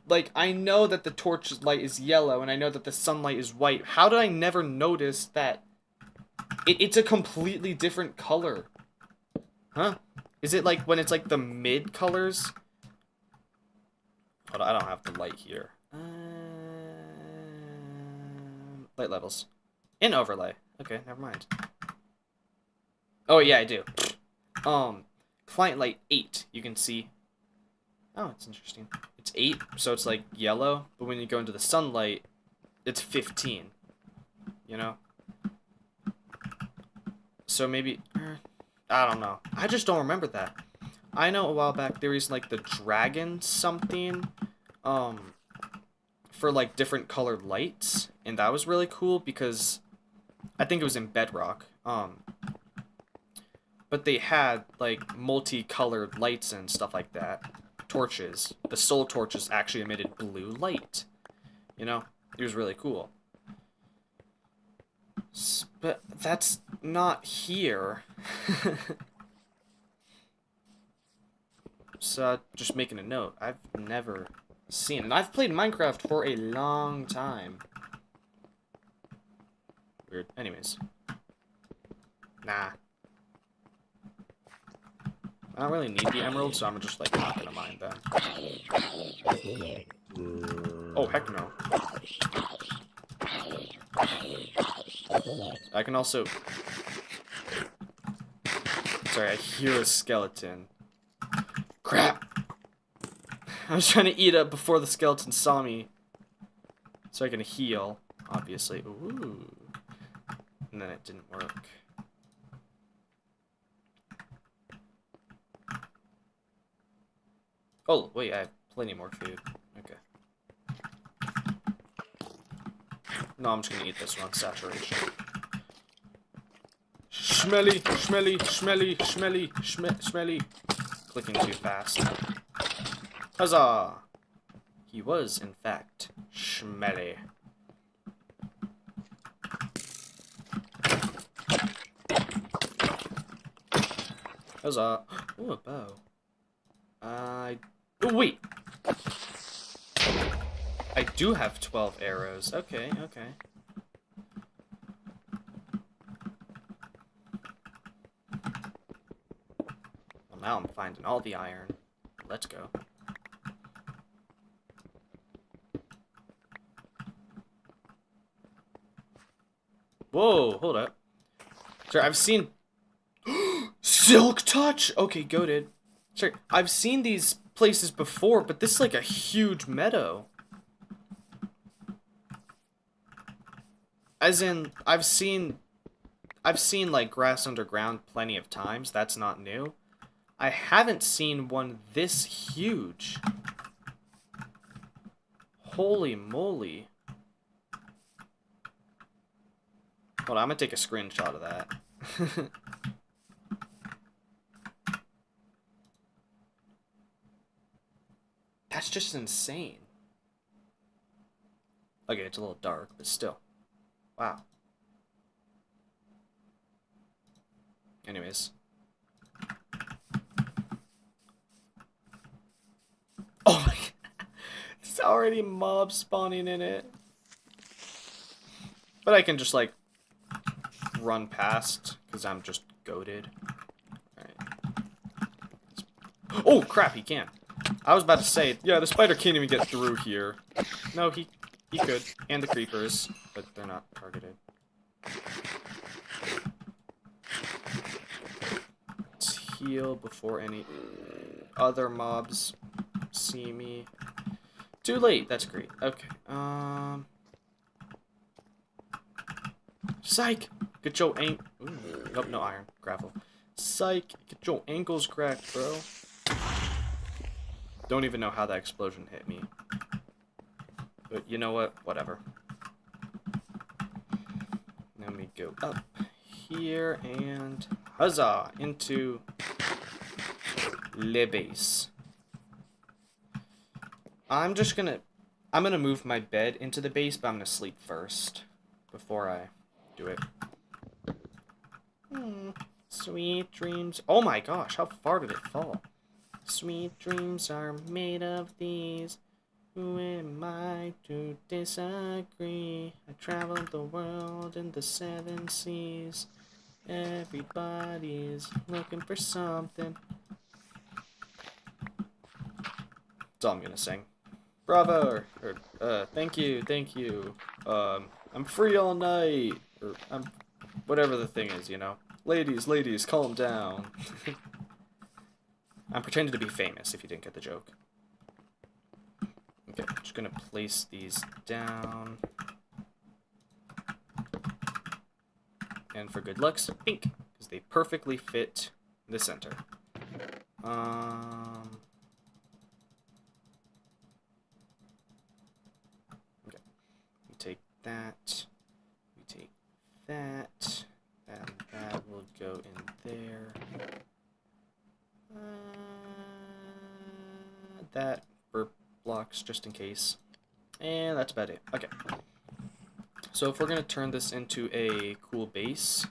Like, I know that the torchlight is yellow, and I know that the sunlight is white. How did I never notice that it's a completely different color? Huh? Is it like when it's like the mid colors? Hold on, I don't have the light here. Light levels. In overlay. Okay, never mind. Oh yeah, I do. Client light 8, you can see. Oh, it's interesting. It's 8, so it's like yellow, but when you go into the sunlight, it's 15. You know? So maybe... I don't know. I just don't remember that. I know a while back there was like the dragon something, for like different colored lights, and that was really cool because I think it was in Bedrock. But they had like multicolored lights and stuff like that. Torches. The soul torches actually emitted blue light. You know, it was really cool. But that's not here. So, just making a note. I've never seen it. And I've played Minecraft for a long time. Weird. Anyways. Nah. I don't really need the emerald, so I'm just, like, not gonna mind that. Oh, heck no. I can also... Sorry, I hear a skeleton. Crap! I was trying to eat it before the skeleton saw me. So I can heal, obviously. Ooh. And then it didn't work. Oh, wait, I have plenty more food. Okay. No, I'm just gonna eat this one. Saturation. Smelly, smelly, smelly, smelly, smelly. Clicking too fast. Huzzah! He was, in fact, smelly. Huzzah! Ooh, a bow. Oh, wait! I do have 12 arrows. Okay, okay. Well, now I'm finding all the iron. Let's go. Whoa, hold up. Sorry, I've seen... Silk Touch! Okay, goated. Sorry, I've seen these places before, but this is like a huge meadow. As in, I've seen like grass underground plenty of times. That's not new. I haven't seen one this huge. Holy moly. Hold on, I'm gonna take a screenshot of that. That's just insane. Okay, it's a little dark, but still. Wow. Anyways. Oh my god. There's already mobs spawning in it. But I can just, like, run past, because I'm just goated. Alright. Oh, crap, he can. I was about to say, yeah, the spider can't even get through here. No, he could. And the creepers, but they're not targeted. Let's heal before any other mobs see me. Too late, that's great. Okay, Psych! Get your nope, no iron. Gravel. Psych! Get your ankles cracked, bro. Don't even know how that explosion hit me. But you know what? Whatever. Let me go up here and huzzah! Into le base. I'm gonna move my bed into the base, but I'm gonna sleep first before I do it. Sweet dreams. Oh my gosh, how far did it fall? Sweet dreams are made of these. Who am I to disagree? I traveled the world in the 7 seas. Everybody's looking for something. That's all I'm gonna sing. Bravo! Or thank you, thank you. I'm free all night. Or I'm whatever the thing is, you know. Ladies, ladies, calm down. I'm pretending to be famous if you didn't get the joke. Okay, I'm just gonna place these down. And for good luck's pink, because they perfectly fit the center. Okay, we take that, we take that, and that will go in there. That for blocks, just in case. And that's about it. Okay. So if we're going to turn this into a cool base,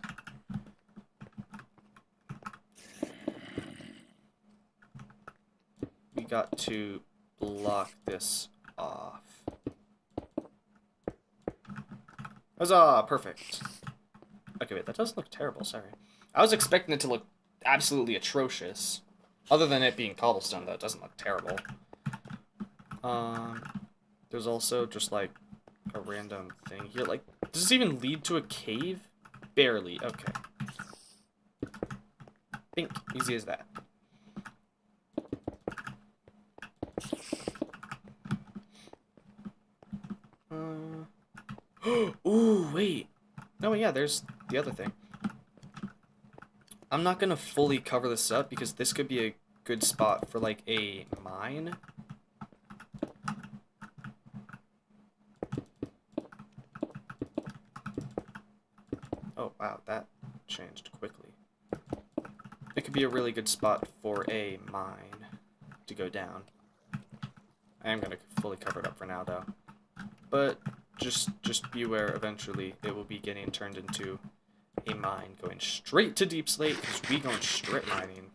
we got to block this off. Huzzah! Perfect. Okay, wait, that doesn't look terrible, sorry. I was expecting it to look absolutely atrocious. Other than it being cobblestone, though, it doesn't look terrible. There's also just, like, a random thing here. Like, does this even lead to a cave? Barely. Okay. Think. Easy as that. Ooh, wait. No, yeah, there's the other thing. I'm not gonna fully cover this up because this could be a good spot for, like, a mine. Oh, wow, that changed quickly. It could be a really good spot for a mine to go down. I am gonna fully cover it up for now, though. But just be aware, eventually it will be getting turned into a mine, going straight to Deep Slate, because we going strip mining.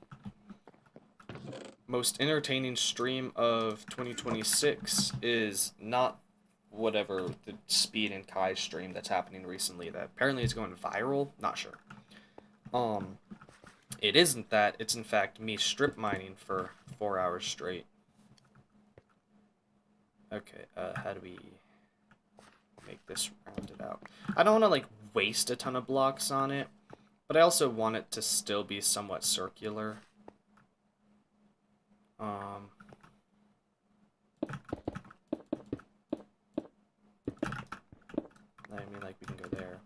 Most entertaining stream of 2026 is not whatever the Speed and Kai stream that's happening recently that apparently is going viral. Not sure. It isn't that. It's in fact me strip mining for 4 hours straight. Okay, how do we make this rounded out? I don't want to, like, waste a ton of blocks on it, but I also want it to still be somewhat circular. I mean, like, we can go there.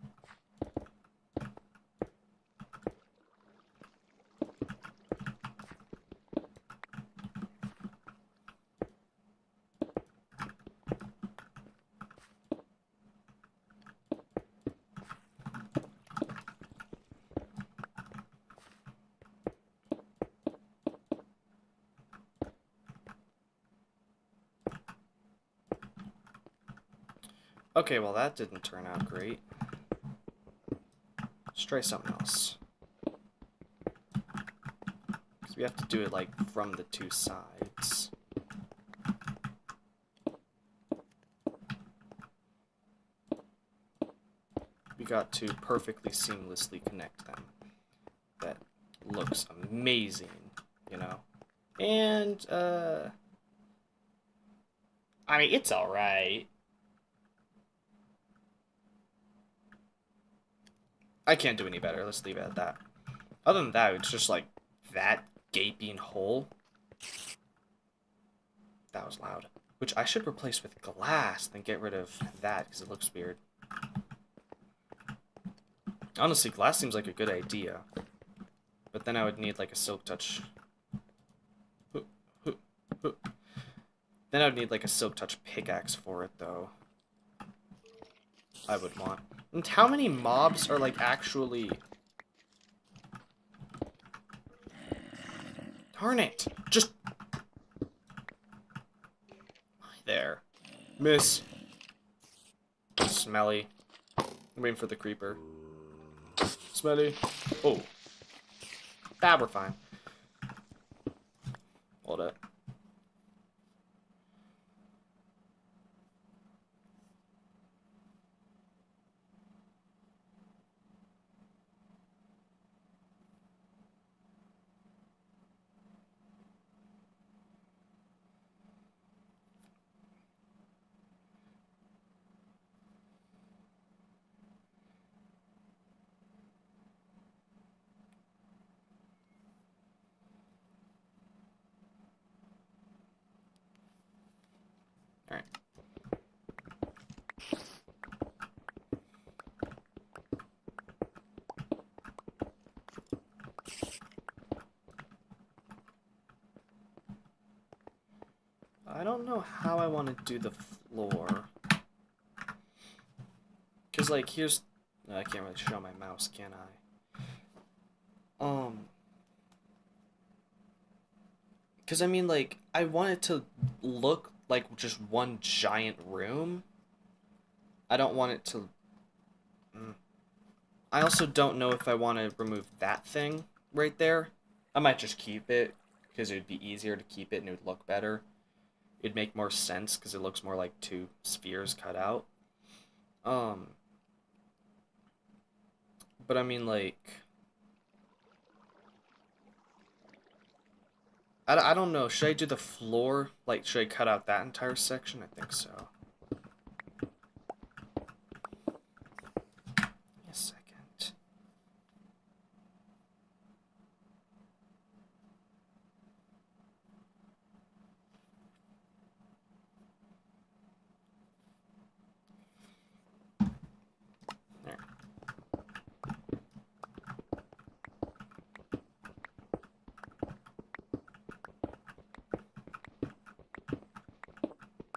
Okay, well that didn't turn out great. Let's try something else. Because we have to do it, like, from the two sides. We got to perfectly seamlessly connect them. That looks amazing, you know? And, I mean, it's alright. I can't do any better. Let's leave it at that. Other than that, it's just like that gaping hole. That was loud. Which I should replace with glass, then get rid of that, because it looks weird. Honestly, glass seems like a good idea. But then I would need like a silk touch. Then I would need like a silk touch pickaxe for it, though. I would want. And how many mobs are like actually... Darn it! Just... Hi there. Miss. Smelly. I'm waiting for the creeper. Smelly. Oh. That we're fine. Hold it. Alright. I don't know how I want to do the floor. Because, like, here's... I can't really show my mouse, can I? Because, I mean, like, I want it to look like just one giant room. I don't want it to... I also don't know if I want to remove that thing right there. I might just keep it, because it would be easier to keep it and it would look better. It'd make more sense, because it looks more like two spheres cut out. But I mean, like... I don't know. Should I do the floor? Like, should I cut out that entire section? I think so. Give me a second. There.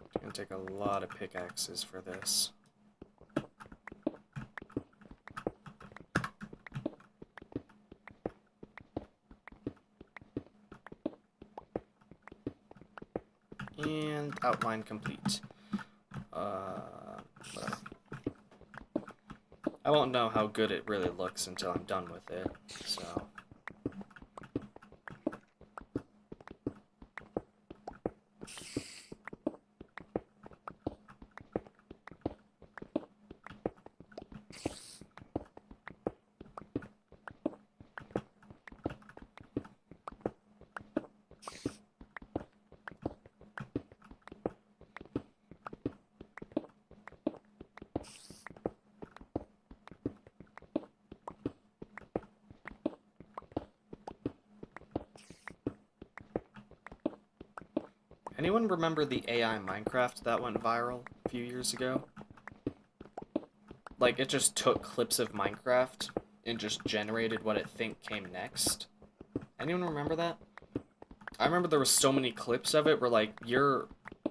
It's gonna take a lot of pickaxes for this. And outline complete. Whatever. I won't know how good it really looks until I'm done with it, so... Anyone remember the AI Minecraft that went viral a few years ago? Like, it just took clips of Minecraft and just generated what it think came next. Anyone remember that? I remember there were so many clips of it where, like, you're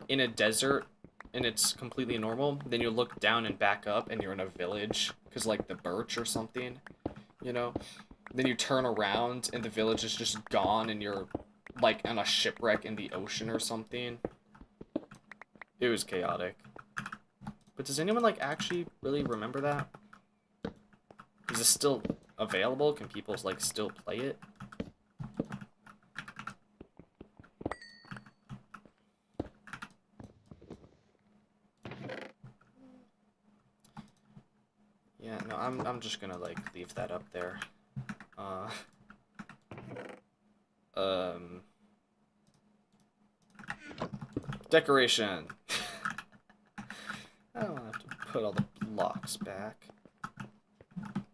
in a desert and it's completely normal, then you look down and back up and you're in a village, because, like, the birch or something, you know? Then you turn around and the village is just gone and you're, like, on a shipwreck in the ocean or something. It was chaotic. But does anyone, like, actually really remember that? Is this still available? Can people, like, still play it? Yeah, no, I'm just gonna, like, leave that up there. Decoration! I don't have to put all the blocks back.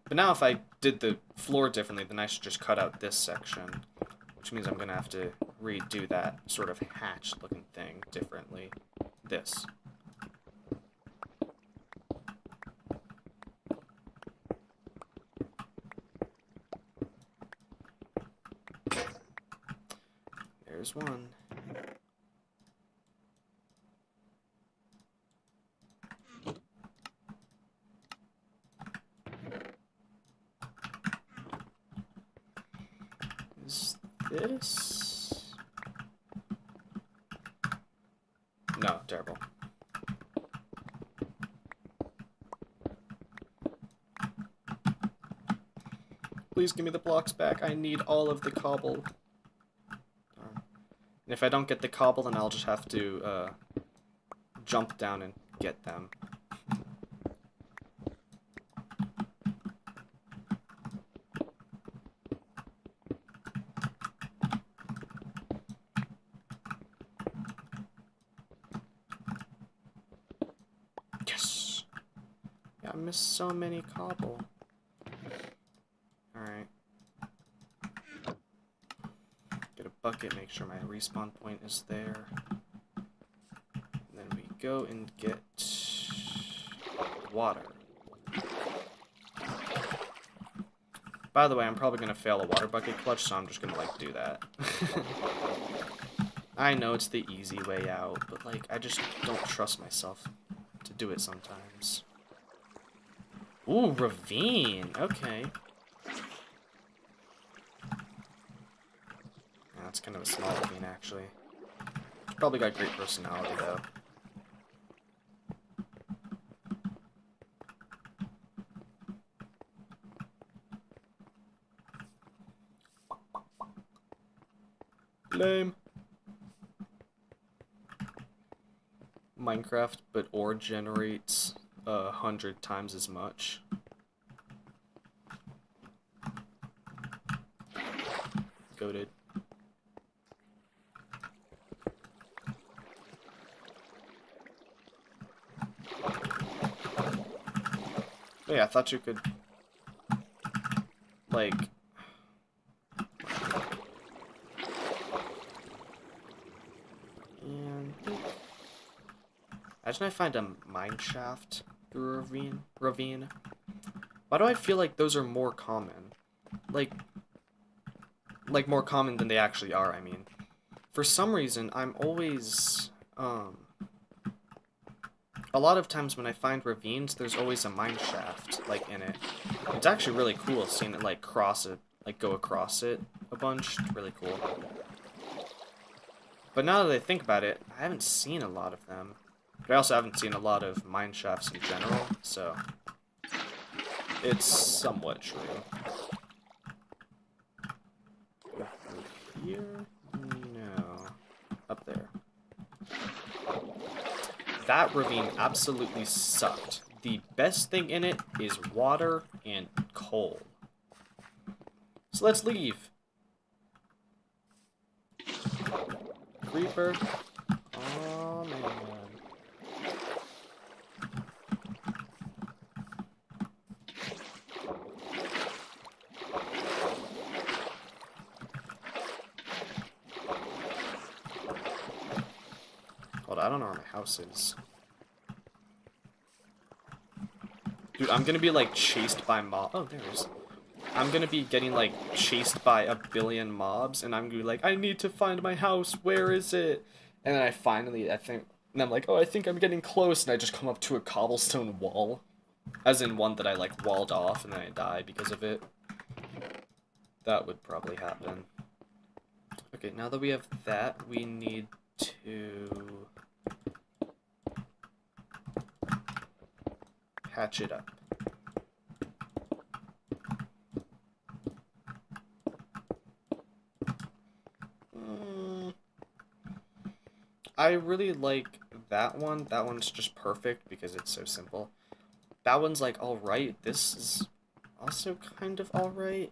But now if I did the floor differently, then I should just cut out this section. Which means I'm gonna have to redo that sort of hatch-looking thing differently. This. There's one. Is this? No, terrible. Please give me the blocks back. I need all of the cobble. And if I don't get the cobble, then I'll just have to jump down and get them. Yes! Yeah, I missed so many cobble. Alright. Get a bucket, make sure my respawn point is there. And then we go and get water. By the way, I'm probably gonna fail a water bucket clutch, so I'm just gonna, like, do that. I know it's the easy way out, but, like, I just don't trust myself to do it sometimes. Ooh, ravine! Okay. Yeah, that's kind of a small ravine, actually. It's probably got great personality, though. Lame. Minecraft, but ore generates 100 times as much. Goated. Oh yeah, I thought you could, like... And... Imagine I find a mine shaft through a ravine. Why do I feel like those are more common? Like more common than they actually are, I mean. For some reason, I'm always, a lot of times when I find ravines, there's always a mine shaft, like, in it. It's actually really cool seeing it, like, go across it a bunch. It's really cool. But now that I think about it, I haven't seen a lot of them. But I also haven't seen a lot of mine shafts in general, so it's somewhat true. Here? No. Up there. That ravine absolutely sucked. The best thing in it is water and coal. So let's leave. Creeper. Oh, man. Hold on, I don't know where my house is. Dude, I'm gonna be, like, chased by mobs. Oh, there it is. I'm gonna be getting, like, chased by a billion mobs, and I'm gonna be like, I need to find my house, where is it? And then I think, and I'm like, oh, I think I'm getting close, and I just come up to a cobblestone wall. As in one that I, like, walled off, and then I die because of it. That would probably happen. Okay, now that we have that, we need to... patch it up. I really like that one. That one's just perfect because it's so simple. That one's like alright. This is also kind of alright.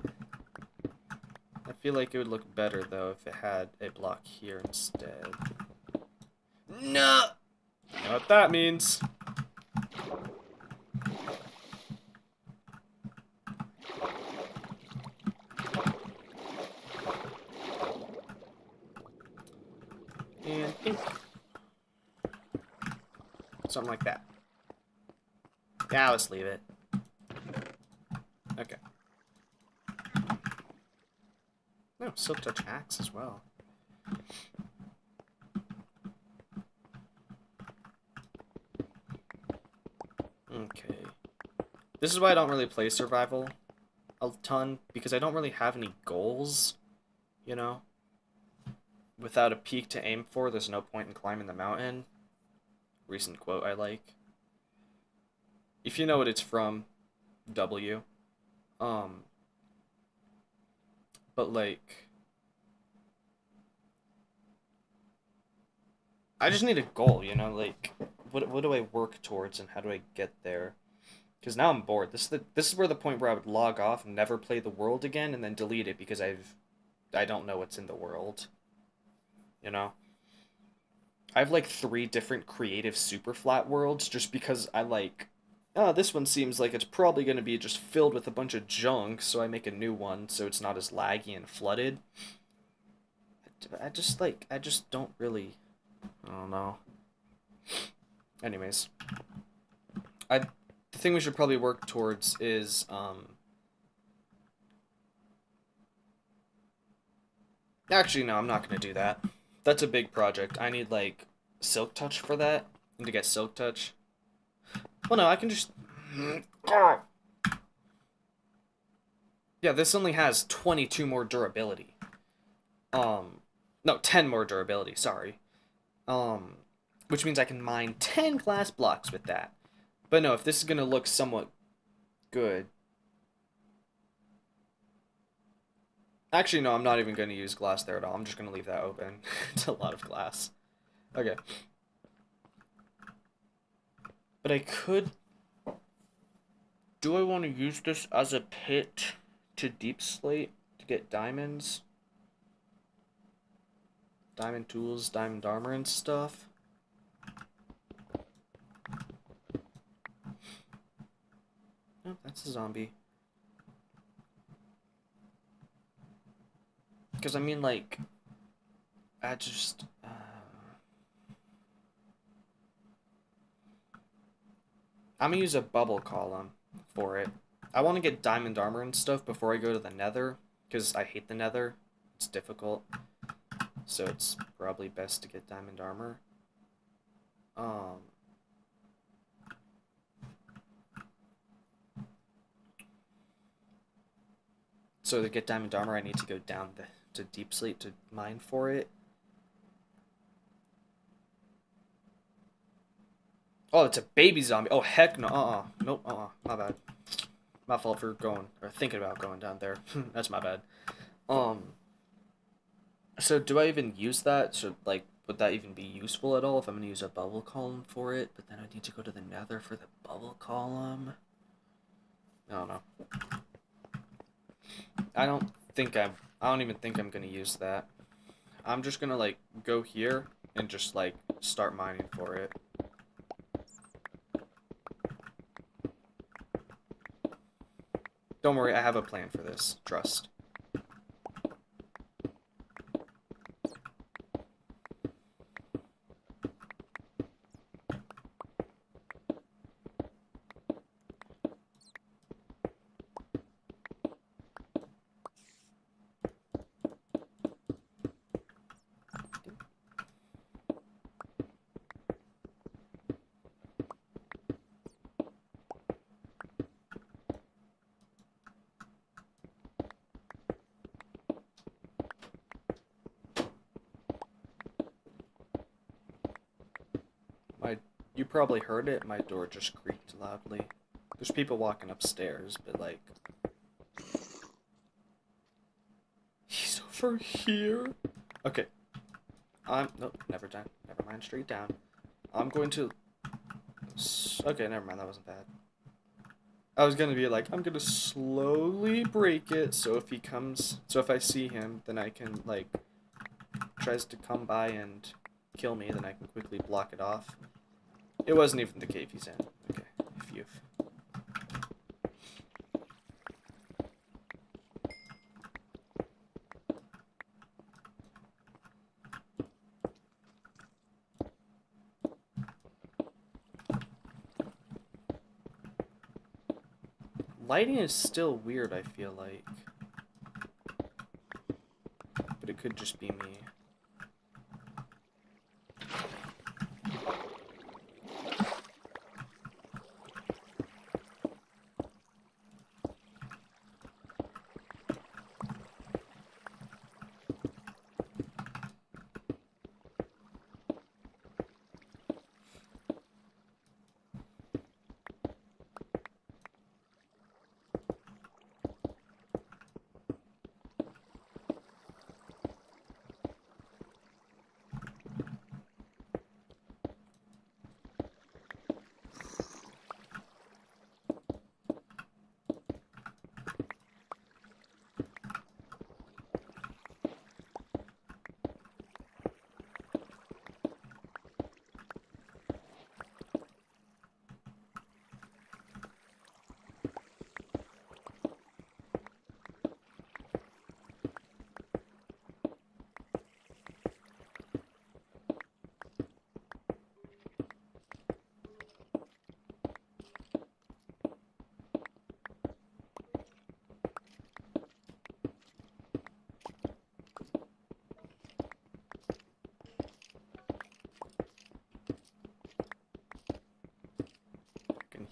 I feel like it would look better though if it had a block here instead. No! You know what that means. And pink. Something like that. Yeah, let's leave it. Okay. No, Silk Touch Axe as well. Okay. This is why I don't really play survival a ton, because I don't really have any goals, you know? Without a peak to aim for, there's no point in climbing the mountain. Recent quote I like. If you know what it's from, W. But like, I just need a goal, you know, like what do I work towards and how do I get there? Because now I'm bored. This is where the point where I would log off and never play the world again and then delete it because I don't know what's in the world. You know? I have like 3 different creative super flat worlds just because I like, oh, this one seems like it's probably going to be just filled with a bunch of junk, so I make a new one so it's not as laggy and flooded. I just don't really, I don't know. Anyways, the thing we should probably work towards is, actually, no, I'm not going to do that. That's a big project. I need, like, Silk Touch for that, and to get Silk Touch. Well, no, I can just... Yeah, this only has 22 more durability. No, 10 more durability, sorry. Which means I can mine 10 glass blocks with that. But no, if this is going to look somewhat good... Actually, no, I'm not even going to use glass there at all. I'm just going to leave that open. It's a lot of glass. Okay. But I could... Do I want to use this as a pit to deep slate to get diamonds? Diamond tools, diamond armor and stuff? Oh, that's a zombie. Because, I mean, like... I just... I'm gonna use a bubble column for it. I want to get diamond armor and stuff before I go to the nether, because I hate the nether. It's difficult. So it's probably best to get diamond armor. So to get diamond armor, I need to go down to deep slate to mine for it. Oh, it's a baby zombie. Oh, heck no. Nope, my bad. My fault for going, or thinking about going down there. That's my bad. So do I even use that? So, like, would that even be useful at all if I'm going to use a bubble column for it? But then I need to go to the nether for the bubble column. I don't know. I don't even think I'm going to use that. I'm just going to, like, go here and just, like, start mining for it. Don't worry, I have a plan for this. Trust. You probably heard it. My door just creaked loudly. There's people walking upstairs, but like... He's over here? Okay. Nope, never mind, straight down. I'm going to... Okay, never mind, that wasn't bad. I was gonna be like, I'm gonna slowly break it, so if I see him, then I can, like, tries to come by and kill me, then I can quickly block it off. It wasn't even the cave he's in. Okay, phew. Lighting is still weird, I feel like. But it could just be me.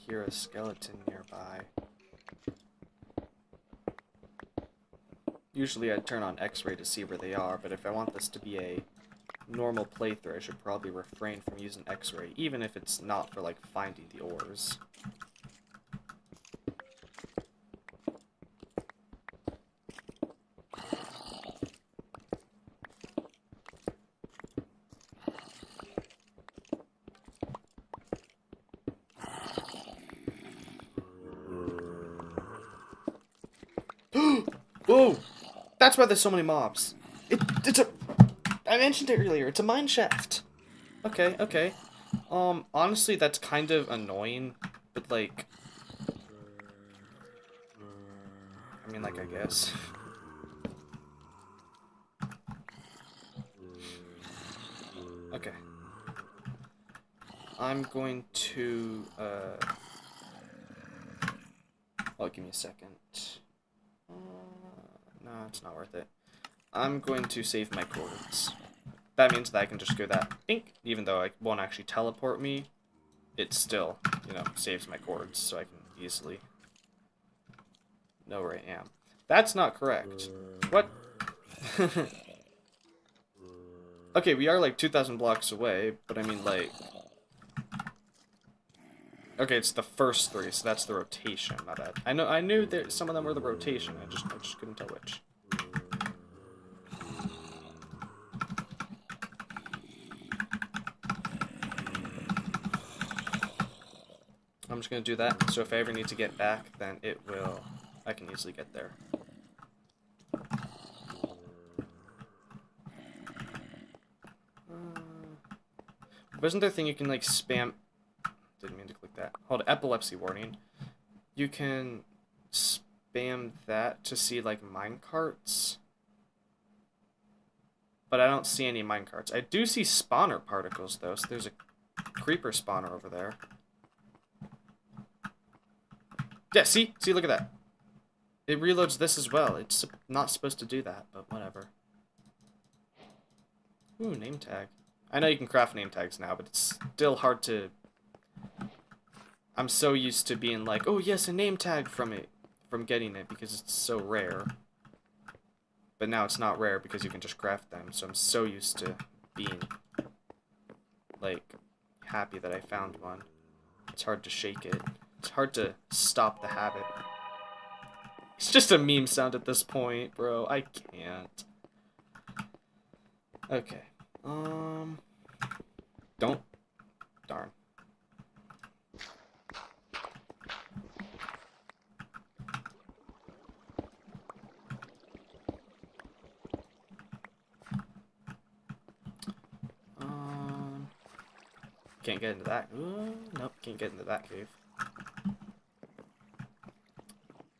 Hear a skeleton nearby. Usually I'd turn on X-ray to see where they are, but if I want this to be a normal playthrough, I should probably refrain from using X-ray, even if it's not for, like, finding the ores. Whoa! That's why there's so many mobs. I mentioned it earlier, it's a mine shaft. Okay, okay. Honestly, that's kind of annoying, but like... I mean, like, I guess. Okay. I'm going to, oh, give me a second. No, it's not worth it. I'm going to save my coordinates. That means that I can just go that bink, even though it won't actually teleport me. It still, you know, saves my coordinates, so I can easily know where I am. That's not correct. What? Okay, we are like 2,000 blocks away, but I mean, like... Okay, it's the first three, so that's the rotation. My bad. I knew that some of them were the rotation. I just couldn't tell which. I'm just gonna do that. So if I ever need to get back, then it will. I can easily get there. Wasn't there a thing you can like spam? Didn't mean to click that. Hold epilepsy warning. You can spam that to see like minecarts. But I don't see any minecarts. I do see spawner particles though, so there's a creeper spawner over there. Yeah, see? See, look at that. It reloads this as well. It's not supposed to do that, but whatever. Ooh, name tag. I know you can craft name tags now, but it's still hard to... I'm so used to being like, oh yes, a name tag from getting it, because it's so rare. But now it's not rare because you can just craft them, so I'm so used to being, like, happy that I found one. It's hard to shake it. It's hard to stop the habit. It's just a meme sound at this point, bro. I can't. Okay. Don't. Darn. Can't get into that. Ooh, nope, can't get into that cave.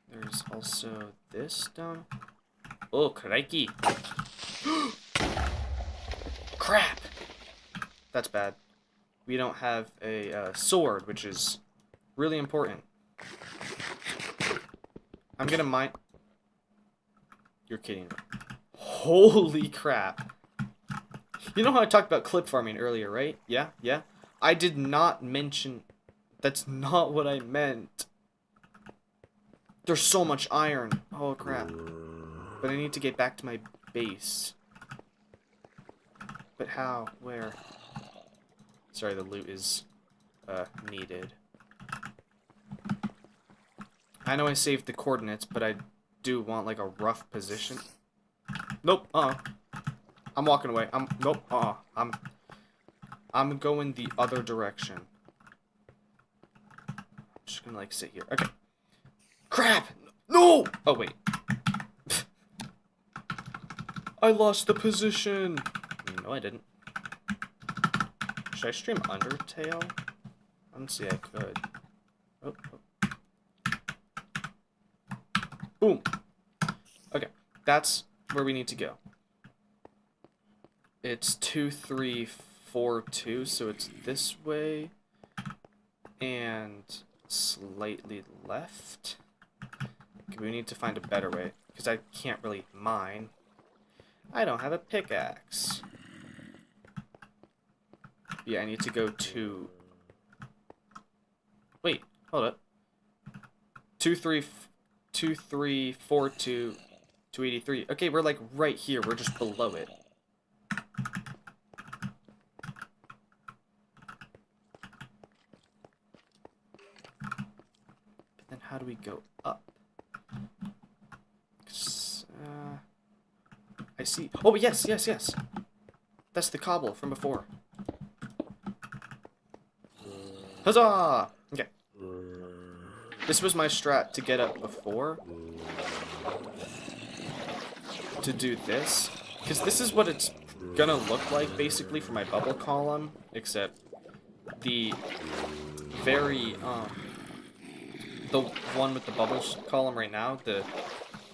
There's also this down. Oh, crikey. Crap! That's bad. We don't have a sword, which is really important. I'm gonna mine. You're kidding me. Holy crap. You know how I talked about clip farming earlier, right? Yeah, yeah. I did not mention... That's not what I meant. There's so much iron. Oh, crap. But I need to get back to my base. But how? Where? Sorry, the loot is needed. I know I saved the coordinates, but I do want like a rough position. Nope. I'm walking away. Nope. I'm going the other direction. I'm just gonna like sit here. Okay. Crap! No! Oh wait. I lost the position. No, I didn't. Should I stream Undertale? I don't see I could. Oh. Boom. Okay, that's where we need to go. It's 2, 3, 4, 2, so it's this way and slightly left. Okay, we need to find a better way because I can't really mine. I don't have a pickaxe. Yeah, I need to go to... Wait, hold up. 2, 3, 4, 2, 283. Okay, we're like right here. We're just below it. But then how do we go up? I see. Oh, yes, yes, yes. That's the cobble from before. Huzzah! Okay. This was my strat to get up before. To do this. Because this is what it's gonna look like, basically, for my bubble column. Except the very, the one with the bubbles column right now, the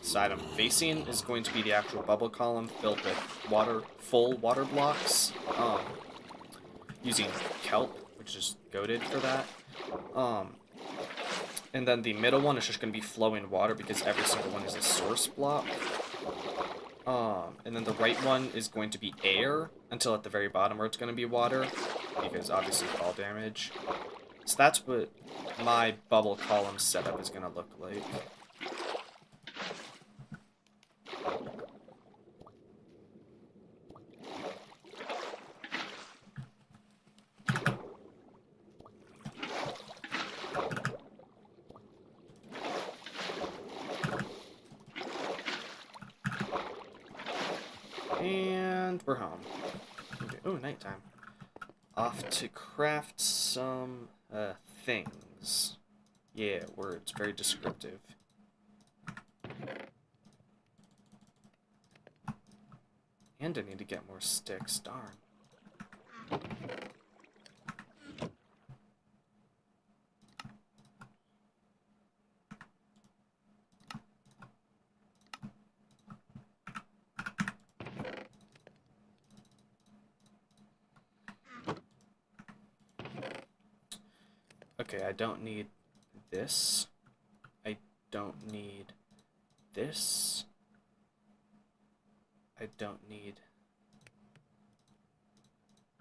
side I'm facing, is going to be the actual bubble column filled with full water blocks, using kelp, which is goated for that. And then the middle one is just going to be flowing water because every single one is a source block. And then the right one is going to be air until at the very bottom where it's going to be water, because obviously fall damage. So that's what my bubble column setup is going to look like. And we're home. Okay. Oh, nighttime. Off to craft some things. Yeah, words. Very descriptive. And I need to get more sticks. Darn. Okay, I don't need this. I don't need this. I don't need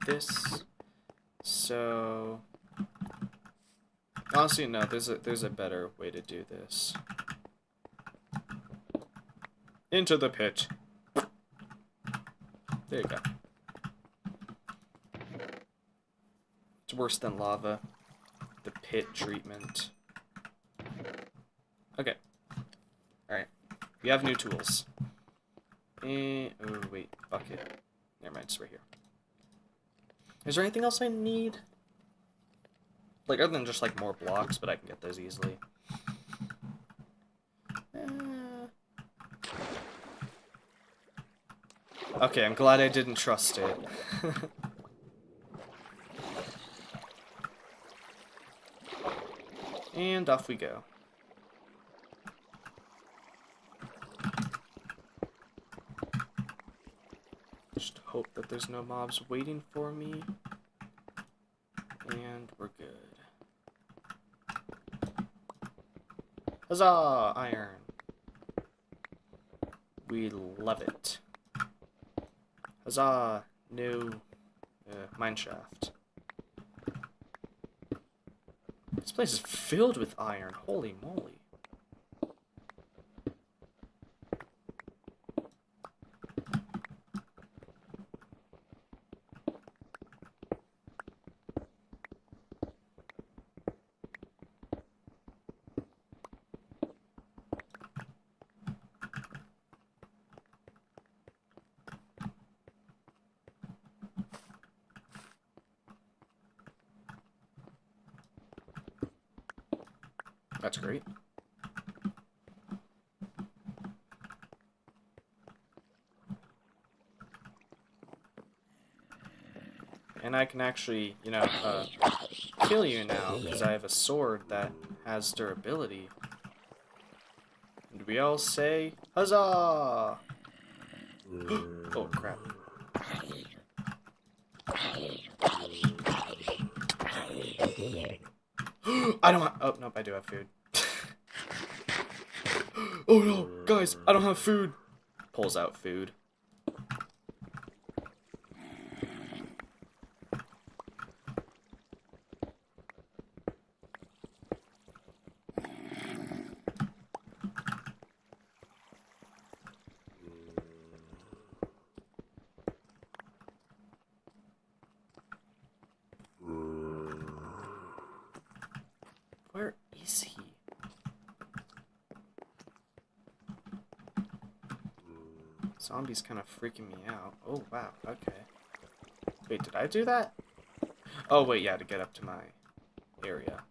this. So honestly, no. There's a better way to do this. Into the pit. There you go. It's worse than lava. The pit treatment. Okay. Alright. We have new tools. And, oh, wait. Bucket. Never mind, it's right here. Is there anything else I need? Like, other than just, like, more blocks, but I can get those easily. Okay, I'm glad I didn't trust it. And off we go. Just hope that there's no mobs waiting for me. And we're good. Huzzah! Iron. We love it. Huzzah! New mineshaft. This place is filled with iron. Holy moly. That's great. And I can actually, you know, kill you now, because I have a sword that has durability. And we all say, huzzah! Oh, crap. I don't have... Oh, nope, I do have food. Oh no, guys, I don't have food. Pulls out food. Where is he? Zombie's kind of freaking me out. Oh, wow, okay. Wait, did I do that? Oh, wait, yeah, to get up to my area.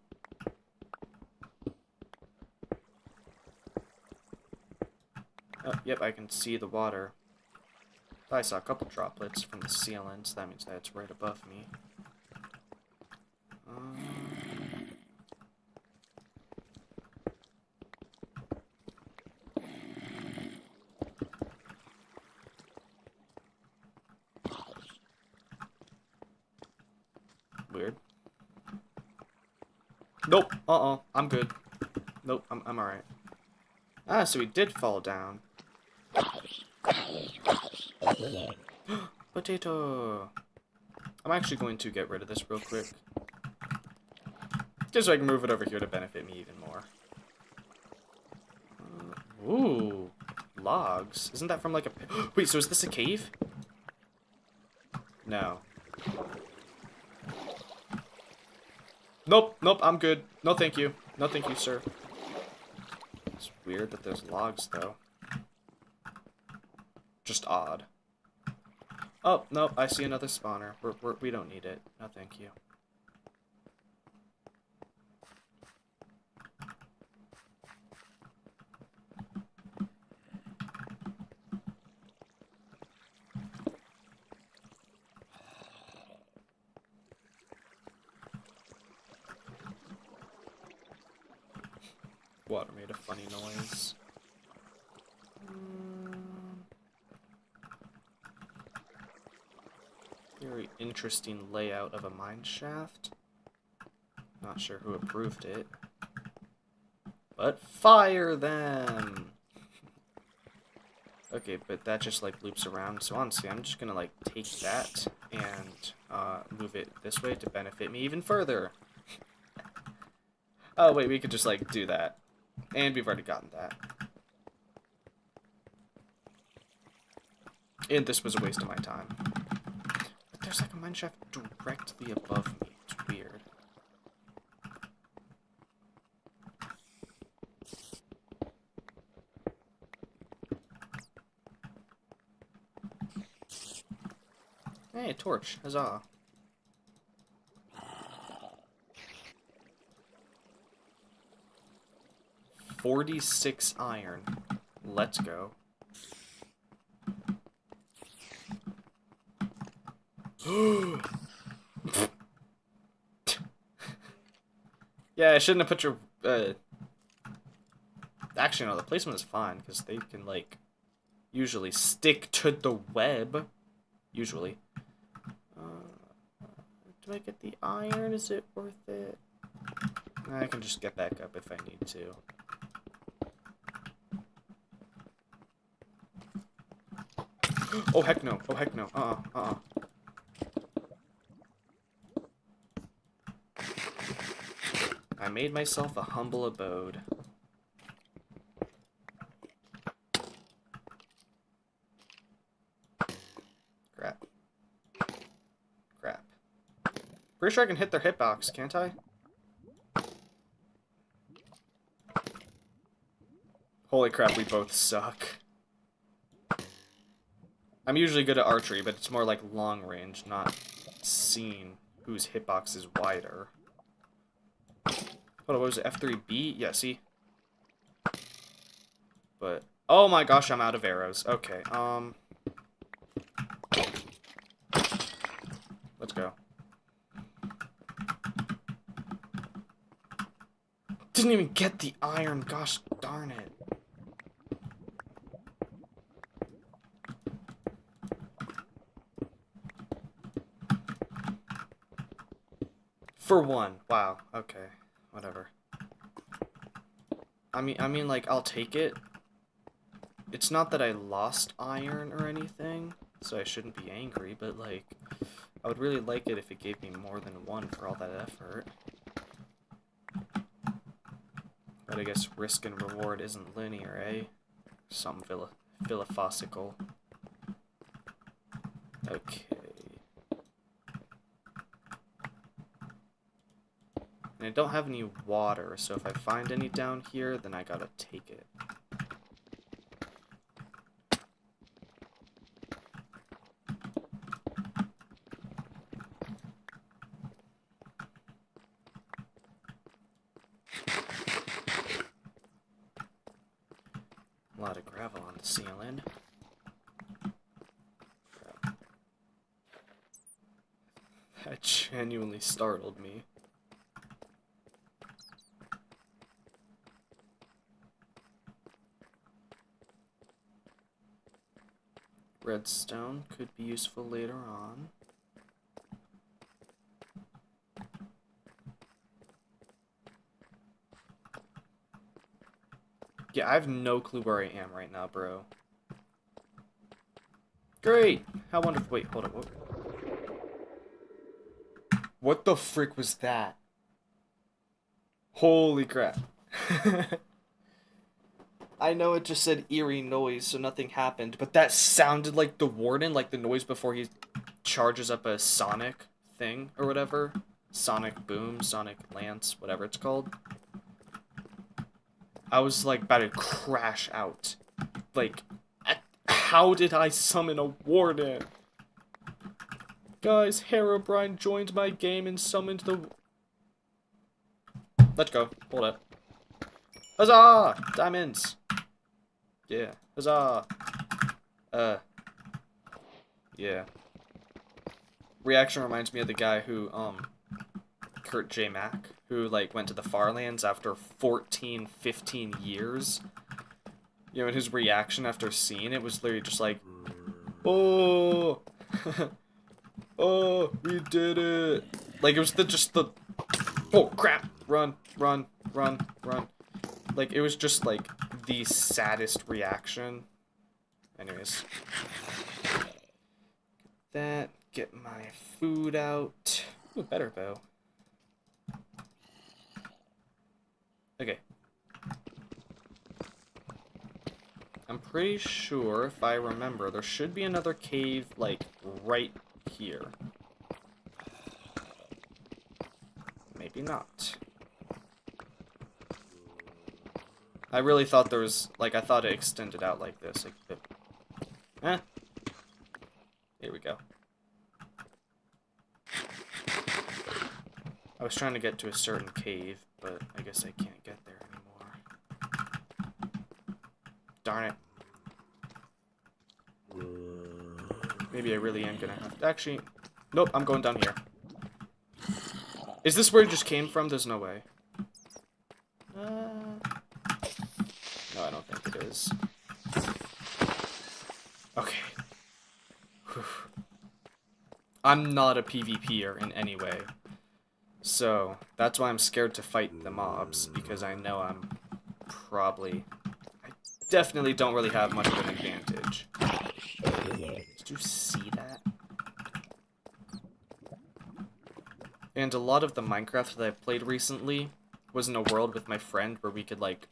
Oh, yep, I can see the water. I saw a couple droplets from the ceiling, so that means that it's right above me. Weird. Nope. I'm good. Nope. I'm alright. Ah, so he did fall down. Potato. I'm actually going to get rid of this real quick. Just so I can move it over here to benefit me even more. Ooh. Logs. Isn't that from like a... Wait, so is this a cave? No. Nope, I'm good. No thank you. No thank you, sir. It's weird that there's logs, though. Just odd. Oh, nope, I see another spawner. We don't need it. No thank you. Water made a funny noise. Very interesting layout of a mine shaft. Not sure who approved it. But fire them! Okay, but that just like loops around, so honestly I'm just gonna like take that and move it this way to benefit me even further. Oh wait, we could just like do that. And we've already gotten that. And this was a waste of my time. But there's like a mineshaft directly above me. It's weird. Hey, a torch. Huzzah. $46 iron. Let's go. Yeah, I shouldn't have put your, actually, no, the placement is fine, because they can, like, usually stick to the web. Usually. Do I get the iron? Is it worth it? I can just get back up if I need to. Oh, heck no. Oh, heck no. I made myself a humble abode. Crap. Crap. Pretty sure I can hit their hitbox, can't I? Holy crap, we both suck. I'm usually good at archery, but it's more like long range, not seeing whose hitbox is wider. Hold on, what was it? F3B? Yeah, see? But, oh my gosh, I'm out of arrows. Okay, let's go. Didn't even get the iron, gosh darn it. For one. Wow, okay. Whatever. I mean, like, I'll take it. It's not that I lost iron or anything, so I shouldn't be angry, but, like, I would really like it if it gave me more than one for all that effort. But I guess risk and reward isn't linear, eh? Something philosophical. Okay. And I don't have any water, so if I find any down here, then I gotta take it. A lot of gravel on the ceiling. Crap. That genuinely startled me. Redstone could be useful later on. Yeah, I have no clue where I am right now, bro. Great! How wonderful. Wait, hold on. What the frick was that? Holy crap. I know it just said eerie noise, so nothing happened, but that sounded like the warden, like the noise before he charges up a sonic thing or whatever. Sonic boom, sonic lance, whatever it's called. I was like about to crash out. Like, how did I summon a warden? Guys, Herobrine joined my game and summoned the... Let's go. Hold up. Huzzah! Diamonds! Yeah. Huzzah! Yeah. Reaction reminds me of the guy who, Kurt J. Mack, who, like, went to the Farlands after 14, 15 years. You know, and his reaction after seeing it was literally just like, oh! Oh, we did it! Like, it was just the... Oh, crap! Run, run, run, run. Like, it was just, like, the saddest reaction. Anyways. That, get my food out. Ooh, better bow. Okay. I'm pretty sure, if I remember, there should be another cave, like, right here. Maybe not. I really thought there was, like, I thought it extended out like this. Like, here we go. I was trying to get to a certain cave, but I guess I can't get there anymore. Darn it. Maybe I really am gonna have to... Actually, nope, I'm going down here. Is this where it just came from? There's no way. No, I don't think it is. Okay. Whew. I'm not a PvPer in any way. So, that's why I'm scared to fight the mobs, because I know I'm probably... I definitely don't really have much of an advantage. Did you see that? And a lot of the Minecraft that I've played recently was in a world with my friend where we could, like,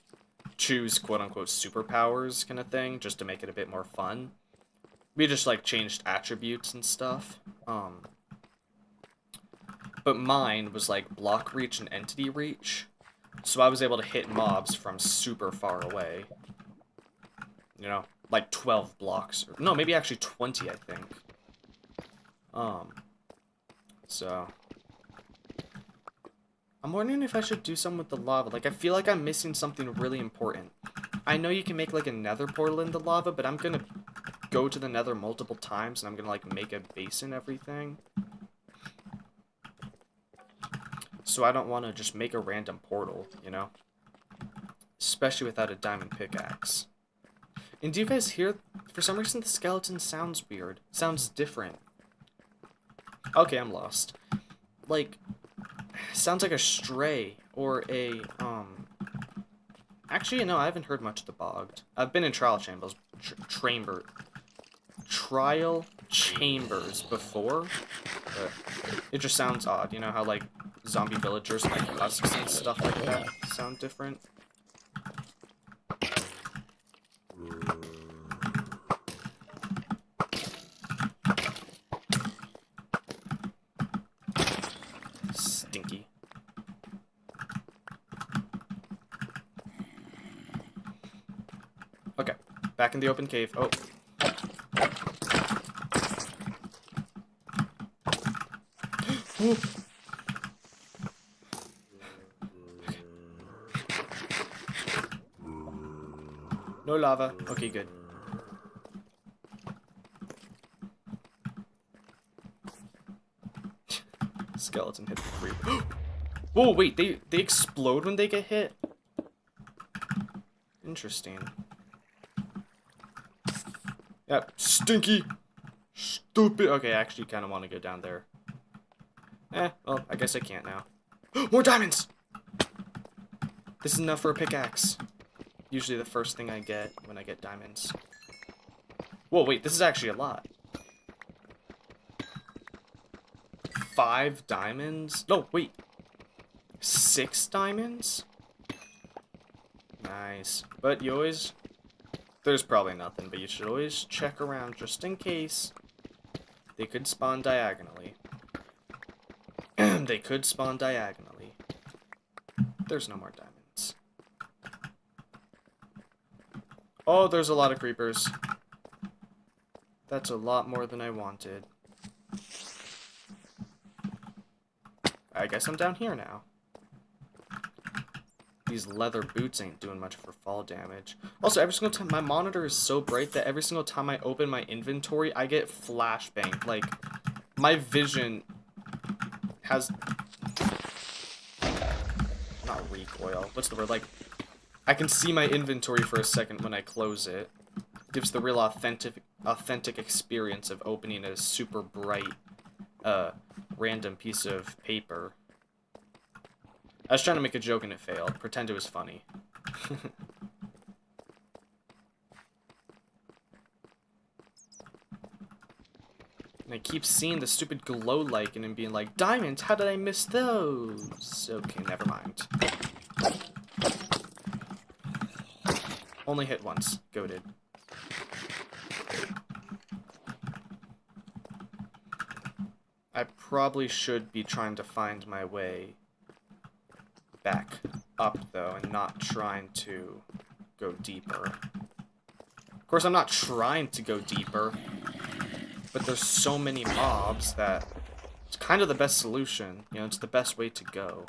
choose quote-unquote superpowers kind of thing, just to make it a bit more fun. We just, like, changed attributes and stuff. But mine was, like, block reach and entity reach. So I was able to hit mobs from super far away. You know, like 12 blocks. Or, no, maybe actually 20, I think. So... I'm wondering if I should do something with the lava. Like, I feel like I'm missing something really important. I know you can make, like, a nether portal in the lava, but I'm gonna go to the nether multiple times, and I'm gonna, like, make a base and everything. So I don't want to just make a random portal, you know? Especially without a diamond pickaxe. And do you guys hear... For some reason, the skeleton sounds weird. Sounds different. Okay, I'm lost. Like... Sounds like a stray, or a, Actually, no, I haven't heard much of the bogged. I've been in trial chambers before, but it just sounds odd. You know how, like, zombie villagers, like, husks and stuff like that sound different? Stinky. Okay, back in the open cave. Oh. No lava. Okay, good. Skeleton hit the creeper. Whoa, wait, they explode when they get hit? Interesting. Yep, stinky. Stupid. Okay, I actually kind of want to go down there. Well, I guess I can't now. More diamonds! This is enough for a pickaxe. Usually the first thing I get when I get diamonds. Whoa, wait, this is actually a lot. 5 diamonds? No, wait. 6 diamonds? Nice. But you always... There's probably nothing, but you should always check around just in case. They could spawn diagonally. They could spawn diagonally. There's no more diamonds. Oh, there's a lot of creepers. That's a lot more than I wanted. I guess I'm down here now. These leather boots ain't doing much for fall damage. Also, every single time, my monitor is so bright that every single time I open my inventory, I get flashbang. Like, my vision has... Not recoil. What's the word? Like, I can see my inventory for a second when I close it. Gives the real authentic experience of opening a super bright, random piece of paper. I was trying to make a joke and it failed. Pretend it was funny. And I keep seeing the stupid glow light and being like, diamonds, how did I miss those? Okay, never mind. Only hit once. Goated. I probably should be trying to find my way back up, though, and not trying to go deeper. Of course, I'm not trying to go deeper, but there's so many mobs that It's kind of the best solution. You know, it's the best way to go.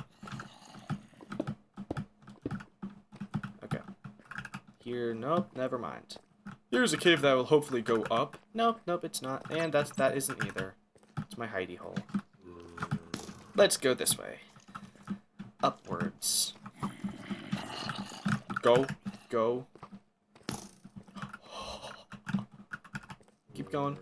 Okay. Here, nope, never mind. Here's a cave that will hopefully go up. Nope, nope, it's not. And that isn't either. It's my hidey hole. Let's go this way. Upwards. Go. Go. Keep going.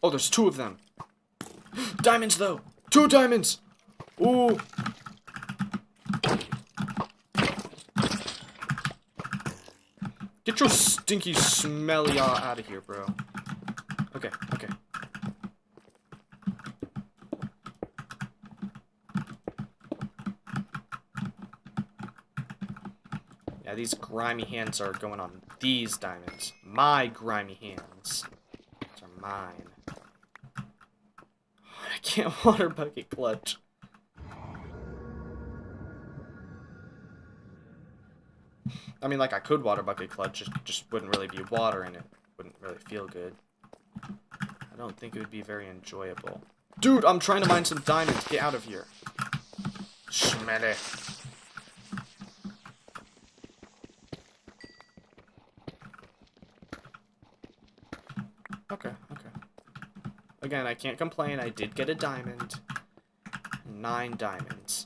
Oh, there's 2 of them. Diamonds, though. 2 diamonds. Ooh. Get your stinky, smelly out of here, bro. Okay, okay. Yeah, these grimy hands are going on these diamonds. My grimy hands. These are mine. I can't water bucket clutch. I mean, like, I could water bucket clutch, just wouldn't really be water in it. Wouldn't really feel good. I don't think it would be very enjoyable. Dude, I'm trying to mine some diamonds. Get out of here. Schmelle. Okay, okay. Again, I can't complain. I did get a diamond. 9 diamonds.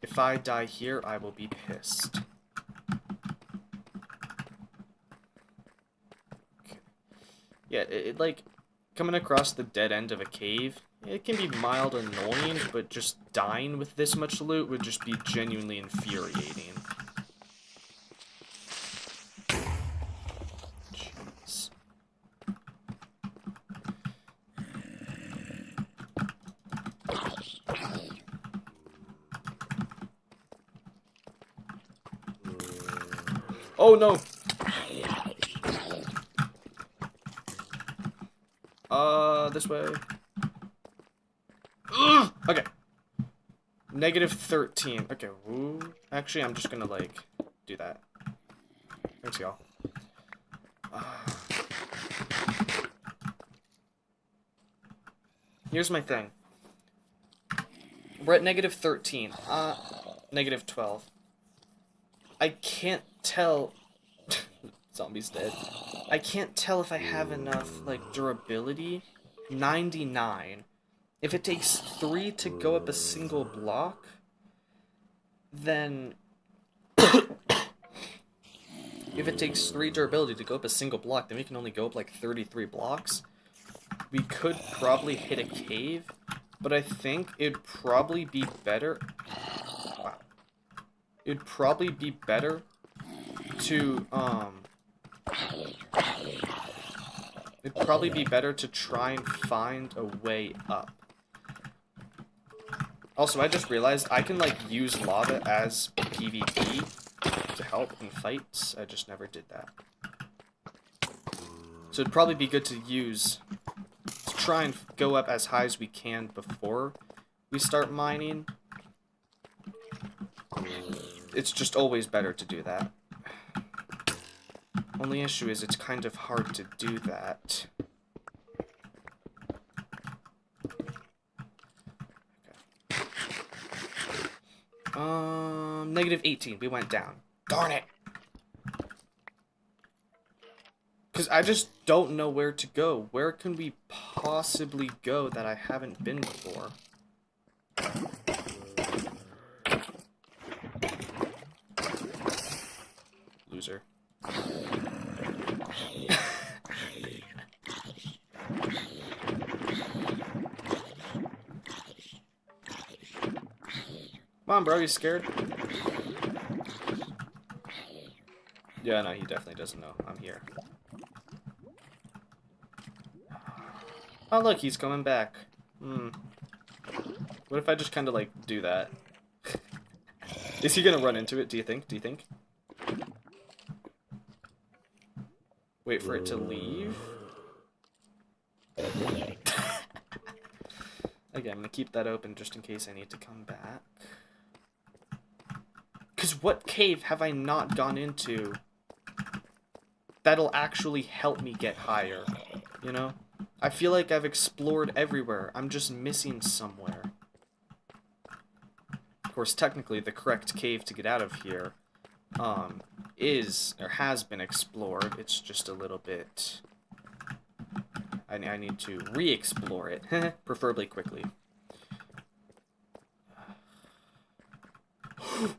If I die here, I will be pissed. Okay. Yeah, it like, coming across the dead end of a cave, it can be mild annoying, but just dying with this much loot would just be genuinely infuriating. Jeez. Oh no! This way. Ugh! Okay. -13. Okay, woo. Actually, I'm just gonna, like, do that. Thanks, y'all. Here's my thing. We're at -13. -12. I can't tell... Zombie's dead. I can't tell if I have enough, like, durability. 99. If it takes 3 to go up a single block, then... if it takes 3 durability to go up a single block, then we can only go up, like, 33 blocks. We could probably hit a cave, but I think it'd probably be better... Wow. It'd probably be better to, it'd probably be better to try and find a way up. Also, I just realized I can, like, use lava as PvP to help in fights. I just never did that. So it'd probably be good to use, to try and go up as high as we can before we start mining. It's just always better to do that. Only issue is it's kind of hard to do that. Okay. -18. We went down. Darn it! Because I just don't know where to go. Where can we possibly go that I haven't been before? Loser. Come on, bro, you scared? Yeah, no, he definitely doesn't know I'm here. Oh, look, he's coming back. What if I just kind of, like, do that? Is he gonna run into it, do you think? Do you think? Wait for it to leave? Okay, I'm gonna keep that open just in case I need to come back. Because Because what cave have I not gone into that'll actually help me get higher, you know? I feel like I've explored everywhere. I'm just missing somewhere. Of course, technically, the correct cave to get out of here is, or has been explored. It's just a little bit... I need to re-explore it, preferably quickly.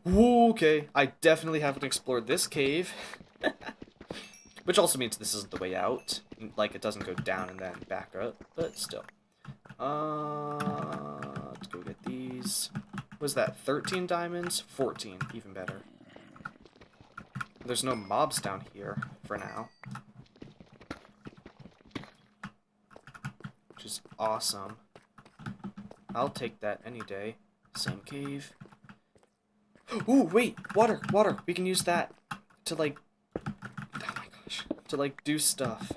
Okay, I definitely haven't explored this cave. Which also means this isn't the way out. Like, it doesn't go down and then back up, but still. Let's go get these. Was that 13 diamonds? 14, even better. There's no mobs down here for now. Which is awesome. I'll take that any day. Same cave. Ooh, wait! Water! Water! We can use that to, like... Oh my gosh. To, like, do stuff.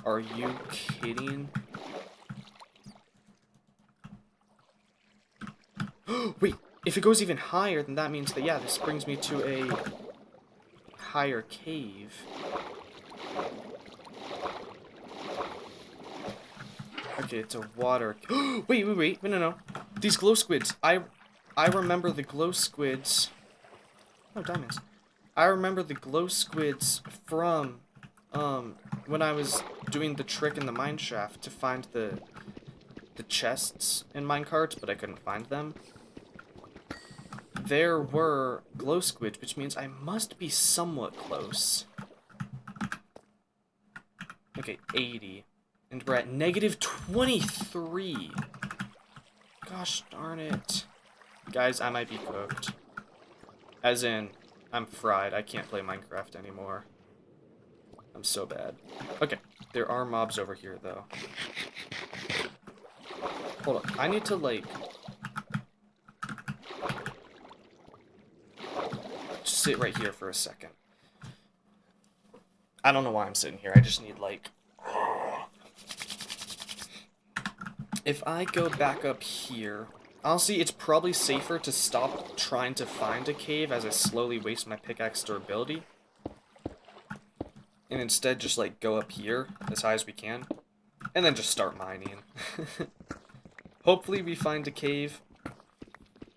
Are you kidding? Wait! If it goes even higher, then that means that, yeah, this brings me to a higher cave. Okay, it's a water... wait, no. These glow squids. I remember the glow squids... Oh, diamonds. I remember the glow squids from, when I was doing the trick in the mine shaft to find the chests in minecarts, but I couldn't find them. There were glow squids, which means I must be somewhat close. Okay, 80. And we're at negative 23. Gosh darn it. Guys, I might be cooked. As in, I'm fried. I can't play Minecraft anymore. I'm so bad. Okay, there are mobs over here, though. Hold on. I need to, like... just sit right here for a second. I don't know why I'm sitting here. I just need, like... If I go back up here... Honestly, it's probably safer to stop trying to find a cave as I slowly waste my pickaxe durability. And instead just, like, go up here as high as we can. And then just start mining. Hopefully we find a cave.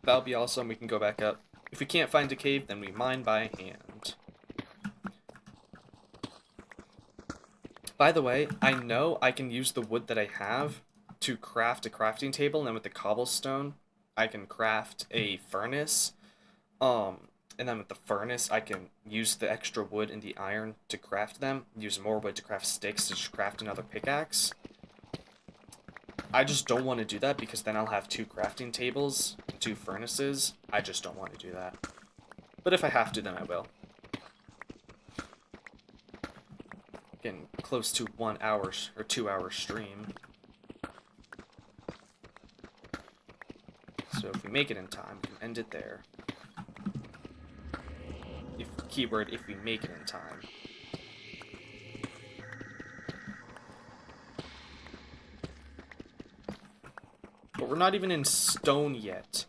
That'll be awesome. We can go back up. If we can't find a cave, then we mine by hand. By the way, I know I can use the wood that I have to craft a crafting table, and then with the cobblestone, I can craft a furnace. And then with the furnace, I can use the extra wood and the iron to craft them. Use more wood to craft sticks to just craft another pickaxe. I just don't want to do that because then I'll have 2 crafting tables, 2 furnaces. I just don't want to do that. But if I have to, then I will. Getting close to 1 hour or 2 hour stream. So if we make it in time, we can end it there. Keyword, if we make it in time. But we're not even in stone yet.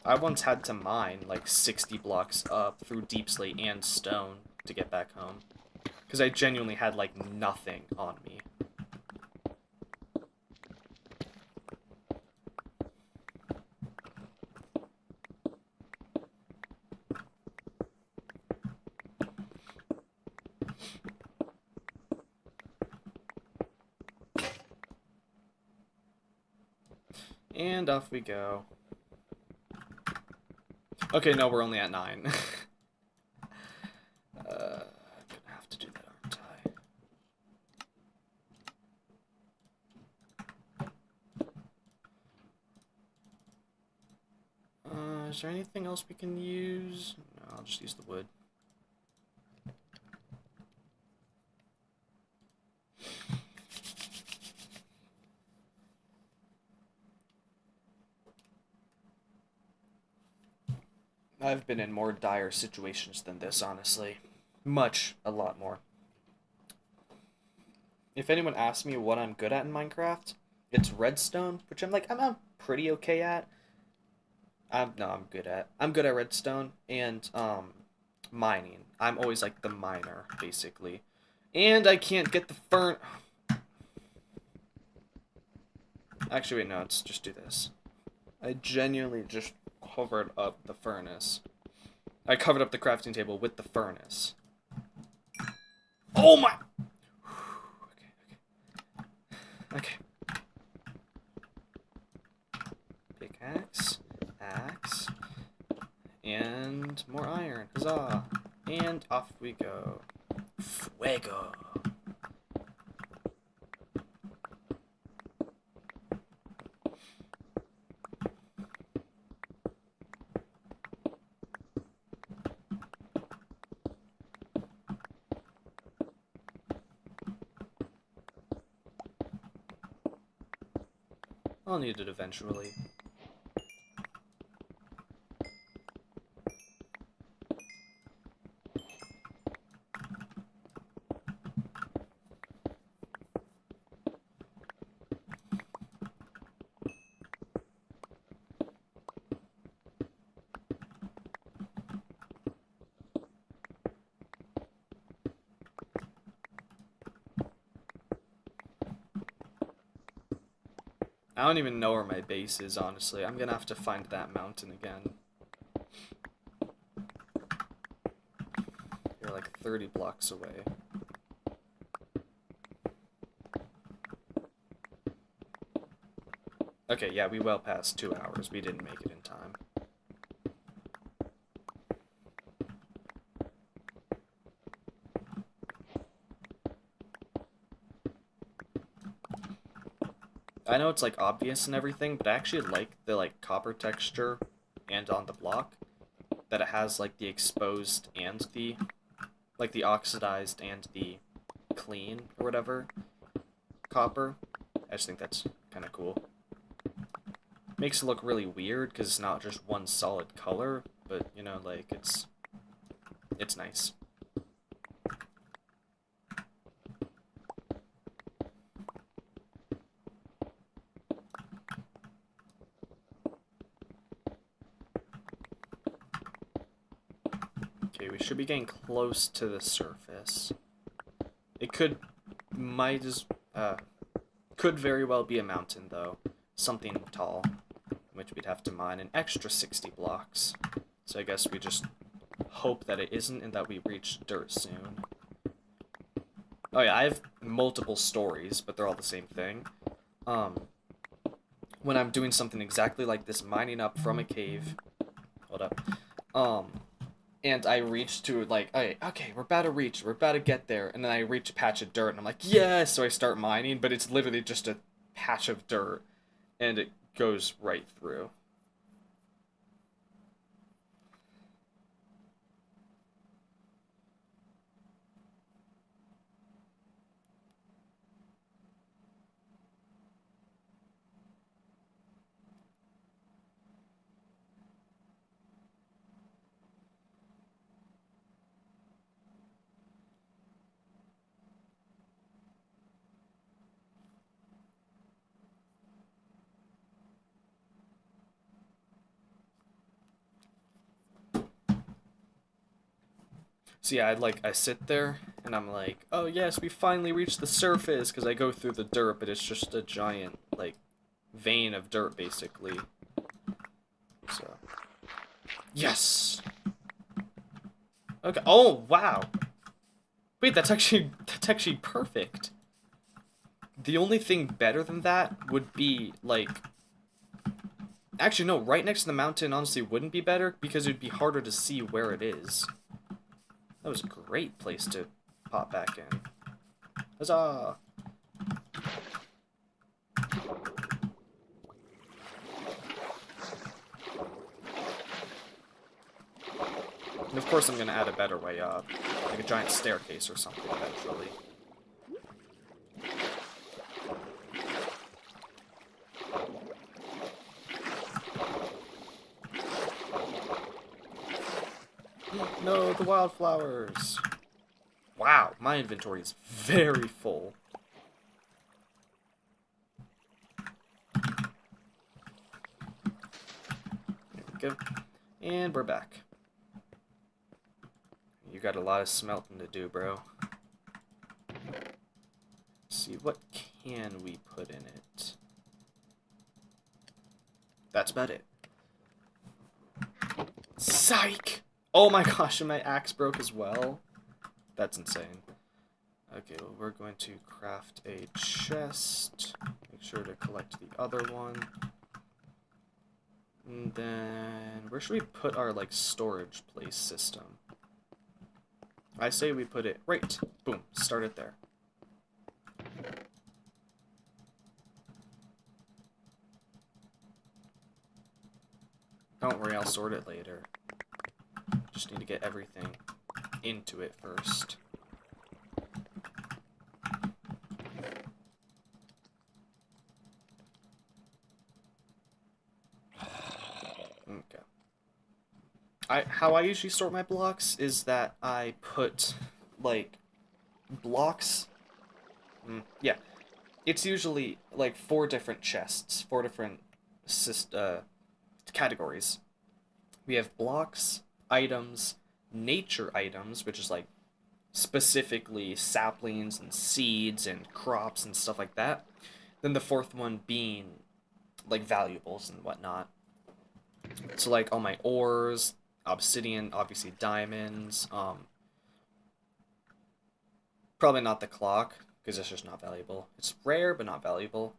I once had to mine like 60 blocks up through deep slate and stone to get back home. Because I genuinely had like nothing on me. And off we go. Okay, no, we're only at 9. Gonna have to do that, aren't I? Is there anything else we can use? No, I'll just use the wood. I've been in more dire situations than this, honestly. A lot more. If anyone asks me what I'm good at in Minecraft, it's redstone, which I'm pretty okay at. I'm good at. I'm good at redstone and mining. I'm always like the miner, basically. And I can't get the fern. Actually, wait, no, let's just do this. I genuinely just covered up the furnace. I covered up the crafting table with the furnace. Oh my! Okay. Pickaxe, axe, and more iron. Huzzah! And off we go. Fuego! I'll need it eventually. I don't even know where my base is, honestly. I'm gonna have to find that mountain again. You're like 30 blocks away. Okay, yeah, we well passed 2 hours. We didn't make it in time. I know it's like obvious and everything, but I actually like the like copper texture and on the block that it has like the exposed and the like the oxidized and the clean or whatever copper. I just think that's kind of cool. Makes it look really weird because it's not just one solid color, but you know, like it's nice. Okay, we should be getting close to the surface. It could very well be a mountain though. Something tall, which we'd have to mine an extra 60 blocks. So I guess we just hope that it isn't and that we reach dirt soon. Oh yeah, I have multiple stories, but they're all the same thing. When I'm doing something exactly like this, mining up from a cave. Hold up. And I reach to like, okay, we're about to get there, and then I reach a patch of dirt, and I'm like, yes! So I start mining, but it's literally just a patch of dirt, and it goes right through. So yeah, I sit there, and I'm like, oh yes, we finally reached the surface, because I go through the dirt, but it's just a giant, like, vein of dirt, basically. So, yes! Okay, oh, wow! Wait, that's actually perfect. The only thing better than that would be, like... Actually, no, right next to the mountain honestly wouldn't be better, because it would be harder to see where it is. That was a great place to pop back in. Huzzah! And of course I'm gonna add a better way up. Like a giant staircase or something eventually. No, the wildflowers! Wow, my inventory is very full. There we go. And we're back. You got a lot of smelting to do, bro. Let's see, what can we put in it? That's about it. Psych! Oh my gosh, and my axe broke as well. That's insane. Okay, well, we're going to craft a chest. Make sure to collect the other one. And then, where should we put our, like, storage place system? I say we put it right. Boom. Start it there. Don't worry, I'll sort it later. Just need to get everything into it first. Okay. How I usually sort my blocks is that I put, like, blocks. Yeah. It's usually, like, 4 different chests. 4 different categories. We have blocks, items, nature items, which is, like, specifically saplings and seeds and crops and stuff like that. Then the 4th one being, like, valuables and whatnot. So, like, all my ores, obsidian, obviously diamonds, probably not the clock, because it's just not valuable. It's rare, but not valuable.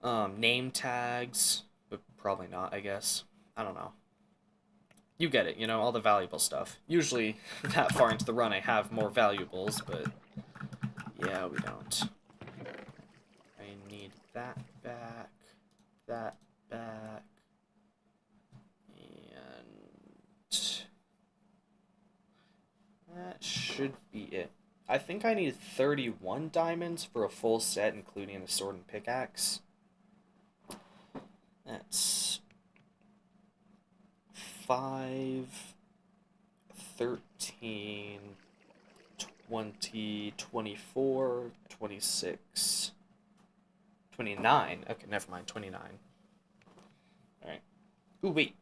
Name tags, but probably not, I guess. I don't know. You get it, you know, all the valuable stuff. Usually, that far into the run, I have more valuables, but yeah, we don't. I need that back, that back, and that should be it. I think I need 31 diamonds for a full set, including the sword and pickaxe. That's 5, 13, 20, 24, 26, 29. Okay, never mind, 29. Alright. Ooh, wait.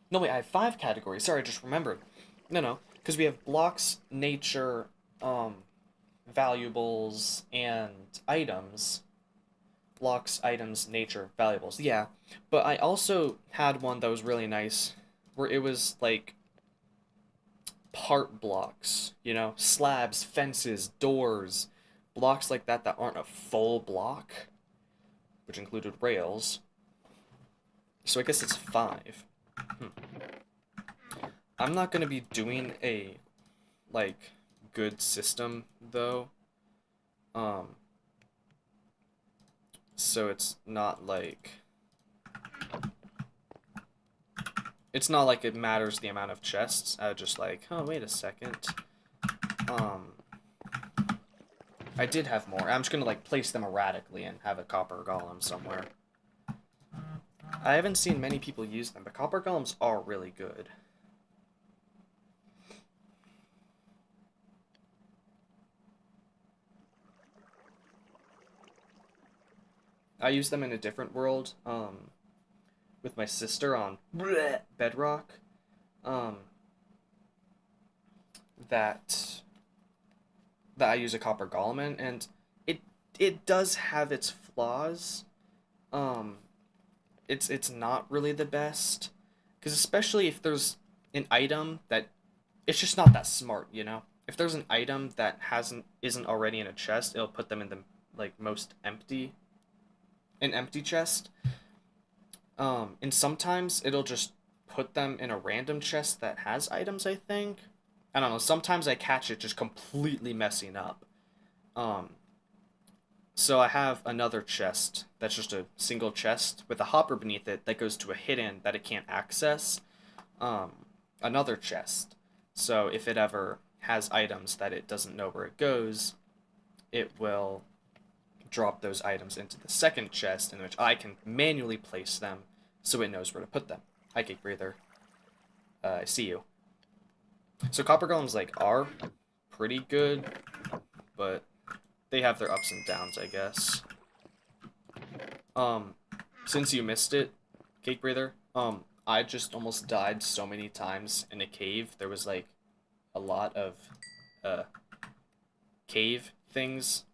No, wait, I have 5 categories. Sorry, I just remembered. No, because we have blocks, nature, valuables, and items. Blocks, items, nature, valuables. Yeah, but I also had one that was really nice, where it was, like, part blocks, you know? Slabs, fences, doors, blocks like that that aren't a full block, which included rails. So I guess it's 5. I'm not going to be doing a, like, good system, though. So it's not like... It's not like it matters the amount of chests. I was just like, oh, wait a second. I did have more. I'm just gonna, like, place them erratically and have a copper golem somewhere. I haven't seen many people use them, but copper golems are really good. I use them in a different world, with my sister on Bedrock, that I use a copper golem in, and it does have its flaws. It's not really the best, because especially if there's an item that it's just not that smart, you know. If there's an item that isn't already in a chest, it'll put them in the, like, most empty chest. And sometimes it'll just put them in a random chest that has items, I think. I don't know, sometimes I catch it just completely messing up. So I have another chest that's just a single chest with a hopper beneath it that goes to a hidden that it can't access. Another chest. So if it ever has items that it doesn't know where it goes, it will drop those items into the second chest in which I can manually place them so it knows where to put them. Hi, Cake Breather. I see you. So copper golems like are pretty good, but they have their ups and downs, I guess. Um, since you missed it, Cake Breather, I just almost died so many times in a cave. There was like a lot of uh cave things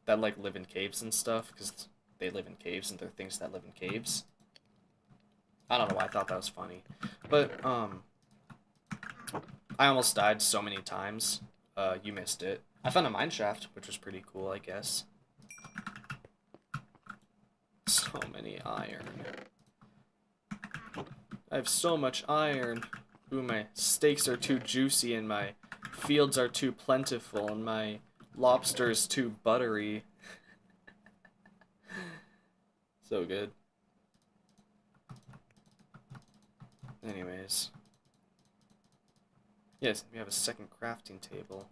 that like live in caves and stuff because they live in caves and they're things that live in caves. I don't know why I thought that was funny, but I almost died so many times. You missed it. I found a mine shaft, which was pretty cool, I guess. So many iron. I have so much iron. Ooh, my steaks are too juicy and my fields are too plentiful and my lobster is too buttery. So good. Anyways. Yes, we have a second crafting table.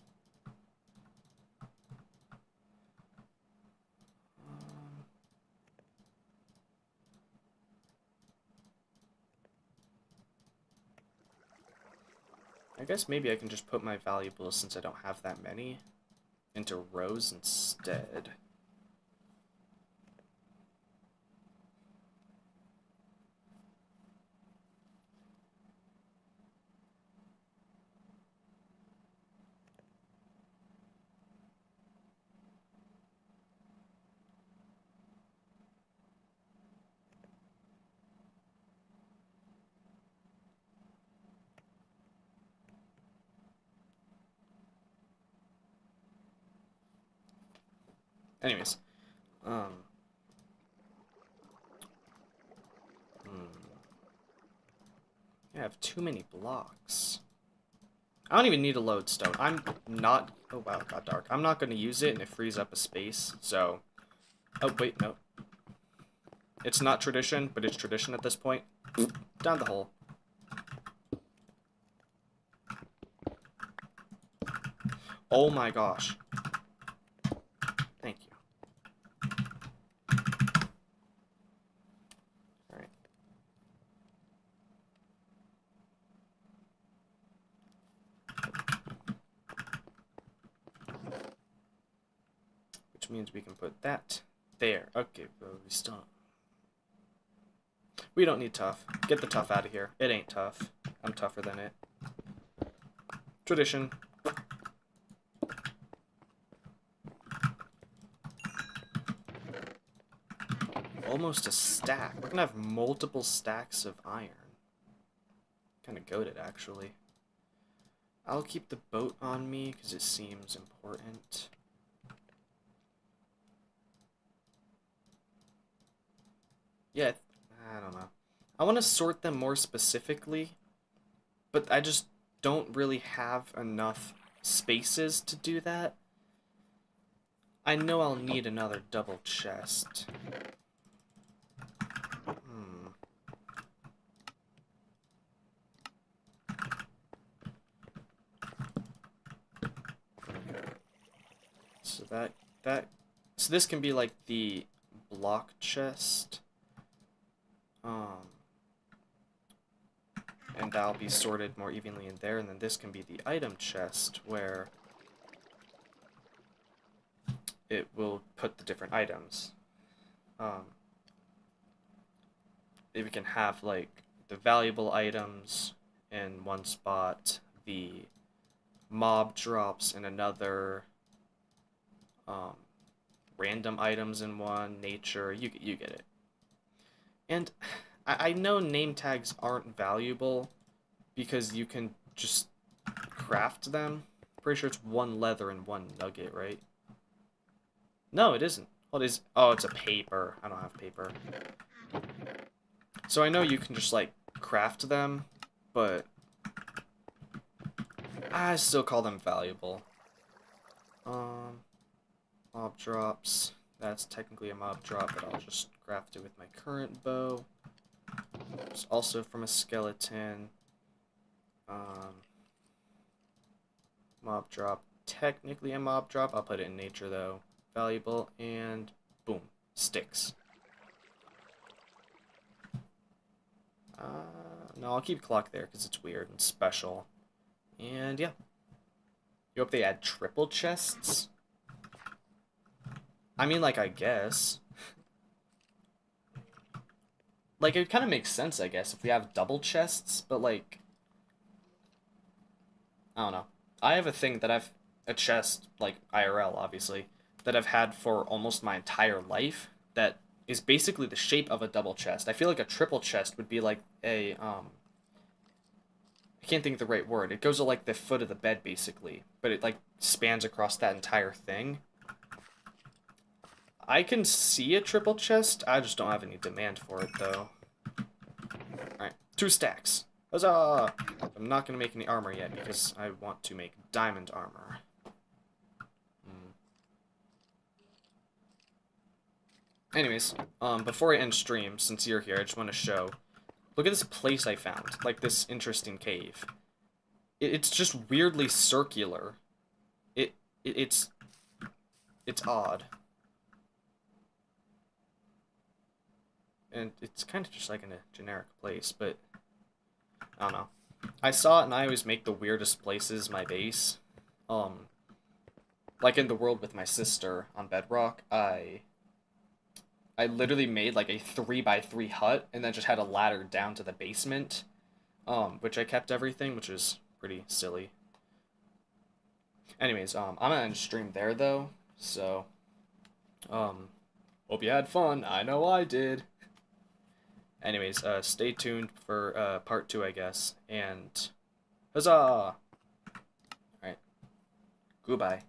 I guess maybe I can just put my valuables, since I don't have that many, into rows instead. Anyways, um, I have too many blocks. I don't even need a lodestone. I'm not. Oh wow, it got dark. I'm not going to use it, and it frees up a space. So, oh wait, no. It's not tradition, but it's tradition at this point. Down the hole. Oh my gosh. Thank you. All right. Which means we can put that there. Okay, but we still. We don't need tough. Get the tough out of here. It ain't tough. I'm tougher than it. Tradition. Almost a stack. We're gonna have multiple stacks of iron. Kind of goated, actually. I'll keep the boat on me because it seems important. Yeah, I don't know. I want to sort them more specifically, but I just don't really have enough spaces to do that. I know I'll need another double chest. So so this can be like the block chest. And that'll be sorted more evenly in there, and then this can be the item chest where it will put the different items. We can have like the valuable items in one spot, the mob drops in another, random items in one, nature, you get it. And I know name tags aren't valuable because you can just craft them. Pretty sure it's one leather and one nugget, right? No, it isn't. What is? Oh, it's a paper. I don't have paper. So I know you can just like craft them, but I still call them valuable. Mob drops. That's technically a mob drop, but I'll just craft it with my current bow. It's also from a skeleton. Mob drop. Technically a mob drop. I'll put it in nature though. Valuable, and boom. Sticks. No, I'll keep clock there because it's weird and special. And yeah. You hope they add triple chests? I mean, like, I guess. Like, it kind of makes sense, I guess, if we have double chests, but, like, I don't know. I have a thing that a chest, like, IRL, obviously, that I've had for almost my entire life that is basically the shape of a double chest. I feel like a triple chest would be like I can't think of the right word. It goes to, like, the foot of the bed, basically, but it, like, spans across that entire thing. I can see a triple chest, I just don't have any demand for it, though. Alright, 2 stacks. Huzzah! I'm not going to make any armor yet because I want to make diamond armor. Anyways, before I end stream, since you're here, I just want to show. Look at this place I found, like this interesting cave. It's just weirdly circular. It, it it's odd. And it's kind of just like in a generic place, but I don't know. I saw it and I always make the weirdest places my base. Um, like in the world with my sister on Bedrock, I literally made like a 3x3 hut and then just had a ladder down to the basement, which I kept everything, which is pretty silly. Anyways, I'm gonna end stream there though, so um, hope you had fun. I know I did. Anyways, stay tuned for part 2, I guess, and huzzah! Alright, goodbye.